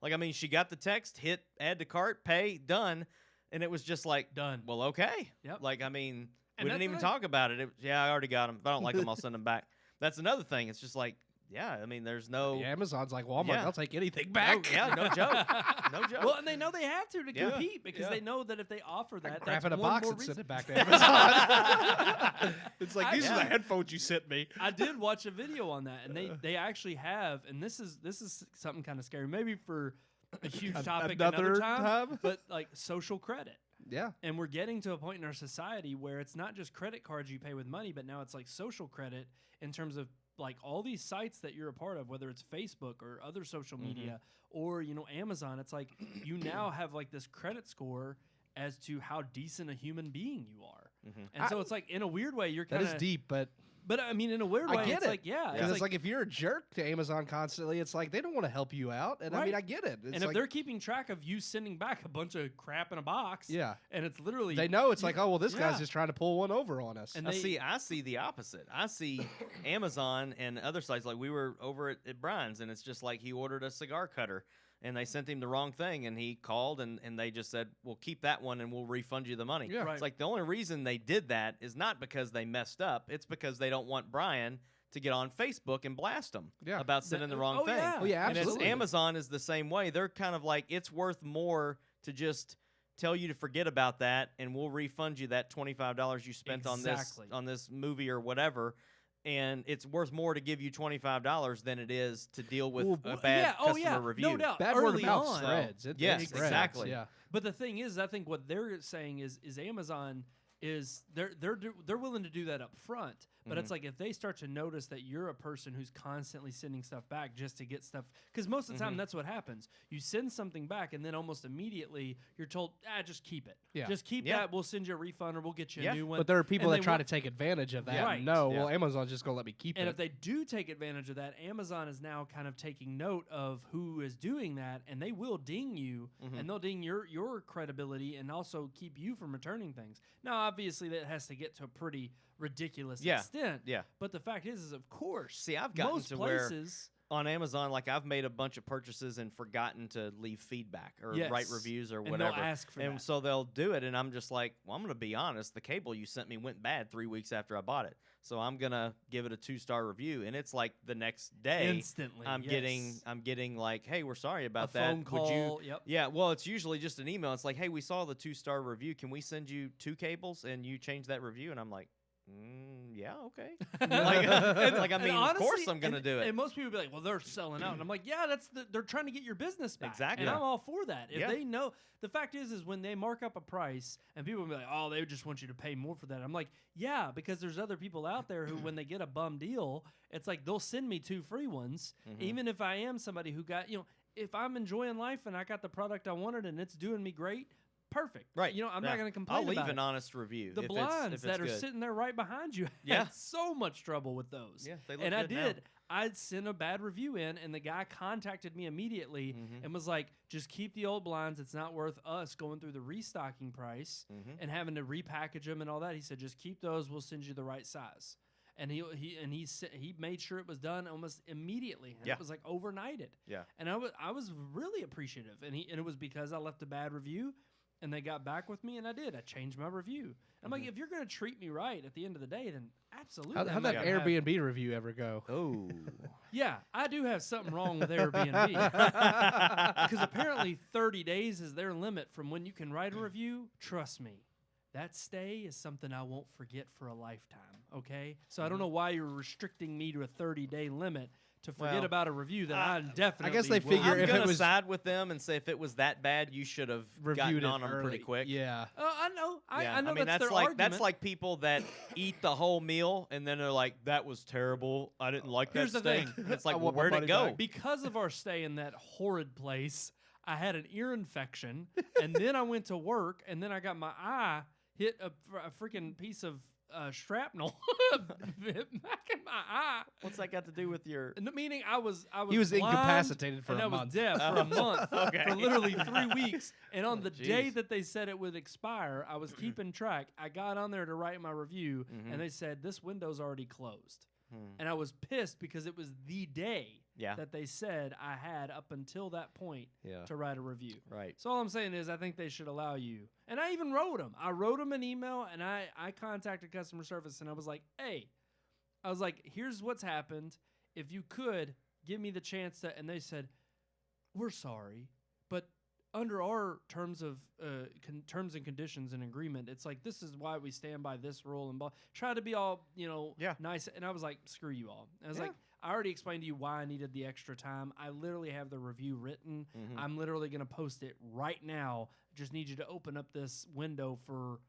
Like, I mean, she got the text, hit add to cart, pay, done. And it was just like, Done. Well, okay. Yep. Like, I mean, And we didn't that's even the talk about it. Yeah, I already got them. If I don't like them, I'll send them back. That's another thing. It's just like, yeah, I mean, there's no. Yeah, Amazon's like Walmart. Yeah. They'll take anything back. No joke. No joke. Well, and they know they have to Yeah. compete because Yeah. they know that if they offer that, Grab that's it in a one box more and reason. send it back to Amazon. It's like, these are the Yeah. headphones you sent me. I did watch a video on that, and they actually have, and this is something kind of scary, maybe for a huge topic another Another time, time? but like social credit. Yeah. And we're getting to a point in our society where it's not just credit cards you pay with money, but now it's like social credit in terms of like all these sites that you're a part of, whether it's Facebook or other social media or, Amazon. It's like you now have like this credit score as to how decent a human being you are. And so it's like in a weird way, you're That kind of is deep, but But I mean, in a weird I way, get it's it. like, yeah. because it's like if you're a jerk to Amazon constantly, it's like they don't want to help you out. And I mean, Right. I get it. It's and if like, they're keeping track of you sending back a bunch of crap in a box, yeah, and it's literally they know it's like, oh, well, this Yeah. guy's just trying to pull one over on us. And I they- see the opposite. I see Amazon and other sites. Like we were over at Brian's, and it's just like he ordered a cigar cutter, and they sent him the wrong thing, and he called, and they just said, "Well, keep that one, and we'll refund you the money." Yeah. Right. It's like the only reason they did that is not because they messed up. It's because they don't want Brian to get on Facebook and blast them Yeah. about sending the wrong oh, thing. yeah. Oh, yeah, And it's, absolutely. Amazon is the same way. They're kind of like, it's worth more to just tell you to forget about that, and we'll refund you that $25 you spent Exactly. on this movie or whatever. And it's worth more to give you $25 than it is to deal with Well, a bad customer yeah, review. no doubt. Bad word of Early mouth on, spreads. It Yes, spreads. exactly. Yeah. But the thing is, I think what they're saying is Amazon is they're willing to do that up front. But it's like if they start to notice that you're a person who's constantly sending stuff back just to get stuff, because most of the time that's what happens. You send something back, and then almost immediately you're told, just keep it. Yeah. Just keep Yeah. that. We'll send you a refund, or we'll get you Yeah. a new one. But there are people And that they try wa- to take advantage of that. Right. No, Yeah. well, Amazon's just going to let me keep And it. if they do take advantage of that, Amazon is now kind of taking note of who is doing that, and they will ding you, and they'll ding your credibility, and also keep you from returning things. Now, obviously, that has to get to a pretty ridiculous Yeah. extent. Yeah. But the fact is of course, See, I've gotten most to where places. on Amazon, like I've made a bunch of purchases and forgotten to leave feedback or Yes. write reviews or And they'll whatever. ask for and that. so they'll do it, and I'm just like, well, I'm gonna be honest. The cable you sent me went bad 3 weeks after I bought it, so I'm gonna give it a 2-star review. And it's like the next day, Instantly, I'm yes. getting like, hey, we're sorry about A that. phone call, Would you? yep. Yeah. Well, it's usually just an email. It's like, hey, we saw the 2-star review. Can we send you 2 cables and you change that review? And I'm like, yeah, okay. like I mean, of course I'm gonna do it. And most people be like, "Well, they're selling out," and I'm like, "Yeah, they're trying to get your business back." Exactly. and Yeah. I'm all for that. If Yeah. they know, the fact is when they mark up a price and people be like, "Oh, they just want you to pay more for that," I'm like, "Yeah," because there's other people out there who, when they get a bum deal, it's like they'll send me 2 free ones, even if I am somebody who got, if I'm enjoying life and I got the product I wanted and it's doing me great. Perfect. Right. I'm Yeah. not going to complain I'll leave about an it. honest review. The if blinds it's that are good. sitting there right behind you Yeah. had so much trouble with those. Yeah, they look and I good now. did. I'd sent a bad review in, and the guy contacted me immediately and was like, just keep the old blinds. It's not worth us going through the restocking price and having to repackage them and all that. He said, just keep those. We'll send you the right size. And he made sure it was done almost immediately. And Yeah. it was like overnighted. Yeah. And I was really appreciative. And it was because I left a bad review. And they got back with me, and I did. I changed my review. I'm like, if you're going to treat me right at the end of the day, then absolutely. How'd I'm that not gonna have- Airbnb review ever go? Oh. Yeah, I do have something wrong with Airbnb. Because apparently 30 days is their limit from when you can write a review. Trust me, that stay is something I won't forget for a lifetime, okay? So I don't know why you're restricting me to a 30-day limit to forget Well, about a review that I definitely guess they will. figure I'm if it gonna was- side with them and say if it was that bad, you should have Reviewed gotten it on them early. pretty quick. Yeah. I know. Yeah, I know mean that's their like argument. that's like people that eat the whole meal and then they're like, "That was terrible. I didn't like Here's that the steak." thing. And it's like, I well, want my where'd it money go? back. Because of our stay in that horrid place, I had an ear infection, and then I went to work, and then I got my eye hit a freaking piece of shrapnel back in my eye. What's that got to do with your? Meaning I was He was blind, incapacitated for and a I was month. deaf for a month, Okay. for literally 3 weeks. And on the day jeez. that they said it would expire, I was keeping track. I got on there to write my review, and they said this window's already closed. And I was pissed because it was the day Yeah. that they said I had up until that point to write a review. Right. So all I'm saying is I think they should allow you. And I even wrote them. I wrote them an email, and I contacted customer service, and I was like, hey, here's what's happened. If you could, give me the chance to, and they said, we're sorry, but under our terms and conditions and agreement, it's like, this is why we stand by this rule and try to be all, nice. And I was like, screw you all. I was like, I already explained to you why I needed the extra time. I literally have the review written. I'm literally going to post it right now. Just need you to open up this window for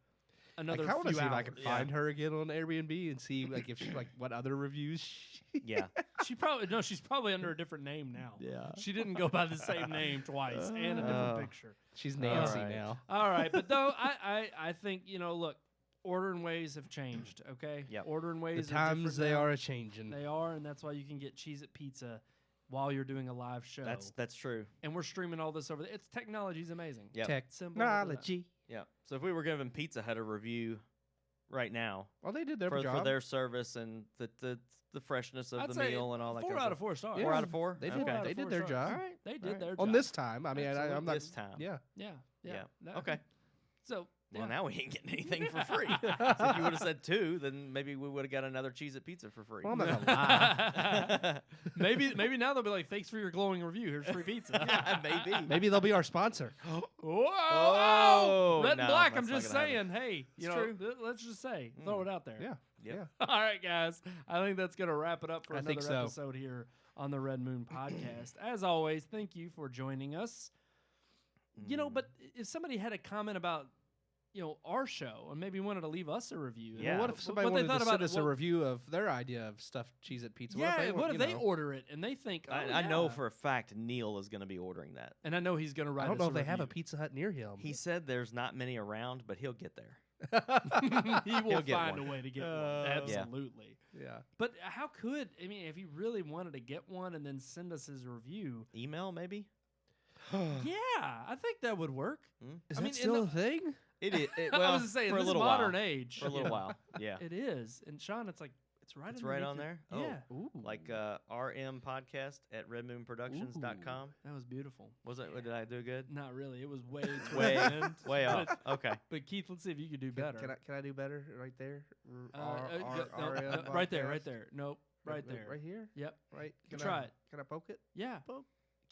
another few hours. I want to see if I can find her again on Airbnb and see if she, what other reviews. She's probably under a different name now. Yeah. She didn't go by the same name twice and a different picture. She's Nancy now. All right. But though I think, look, ordering ways have changed, okay? Yep. Ordering ways the times they are a-changing. They are, and that's why you can get Cheez-It Pizza while you're doing a live show. That's true. And we're streaming all this over there. Technology's amazing. Yep. Technology. Yeah. So if we were giving Pizza Hut a review right now, well, they did their job for their service and the freshness of the meal and all that. 4 out of 4 stars. 4 out of 4. They did. They did their job. All right. They did their job on this time. I mean, I'm not this time. Yeah. Okay. So. Well, now we ain't getting anything for free. So if you would have said 2, then maybe we would have got another Cheez-It Pizza for free. Well, I'm not gonna lie. maybe now they'll be like, thanks for your glowing review. Here's free pizza. Yeah, maybe. Maybe they'll be our sponsor. Whoa! Red and Black. I'm just saying. Hey, true. Let's just say, throw it out there. Yeah. Yep. All right, guys. I think that's gonna wrap it up for another so. episode here on the Red Moon Podcast. As always, thank you for joining us. But if somebody had a comment about our show, and maybe wanted to leave us a review. Yeah. What if somebody wanted to send us a review of their idea of stuffed Cheez-It Pizza? Yeah, what if they order it and they think, I know for a fact Neil is going to be ordering that. And I know he's going to write I don't know if they have a review. Pizza Hut near him. He said there's not many around, but he'll get there. He will get find one. a way to get one. Absolutely. Yeah. But how could, if he really wanted to get one and then send us his review. Email, maybe? Yeah, I think that would work. Is that still a thing? It is. Well, I was just saying, for in a this little modern while. age. For a little while. Yeah. It is. And Sean, it's like, it's right on there? Yeah. Oh, Ooh. like RM podcast at redmoonproductions.com. That was beautiful. Was it? Did I do good? Not really. It was way way off. Okay. But Keith, let's see if you could do better. Can I do better right there? Right there. Nope. Right there. Right here? Yep. Right. Try it. Can I poke it? Yeah.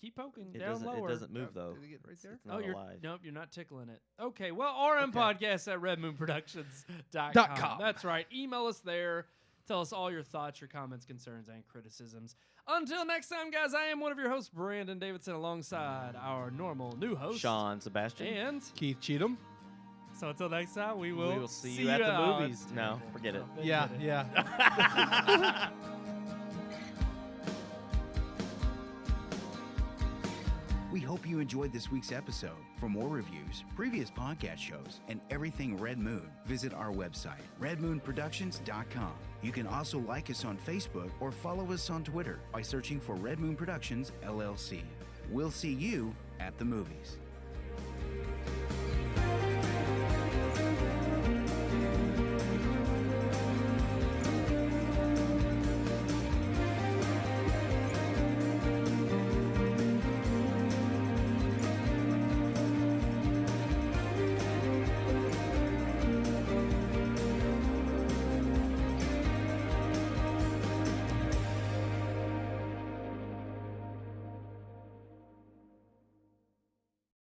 Keep poking. It down lower. It doesn't move though. Did it get right there? It's not alive. Nope, you're not tickling it. Okay, well, RM Podcast at redmoonproductions.com. That's right. Email us there. Tell us all your thoughts, your comments, concerns, and criticisms. Until next time, guys, I am one of your hosts, Brandon Davidson, alongside our normal new host, Sean Sebastian. And Keith Cheatham. So until next time, we will see you at the movies. No, forget it. Yeah. We hope you enjoyed this week's episode. For more reviews, previous podcast shows, and everything Red Moon, visit our website, redmoonproductions.com. You can also like us on Facebook or follow us on Twitter by searching for Red Moon Productions, LLC. We'll see you at the movies.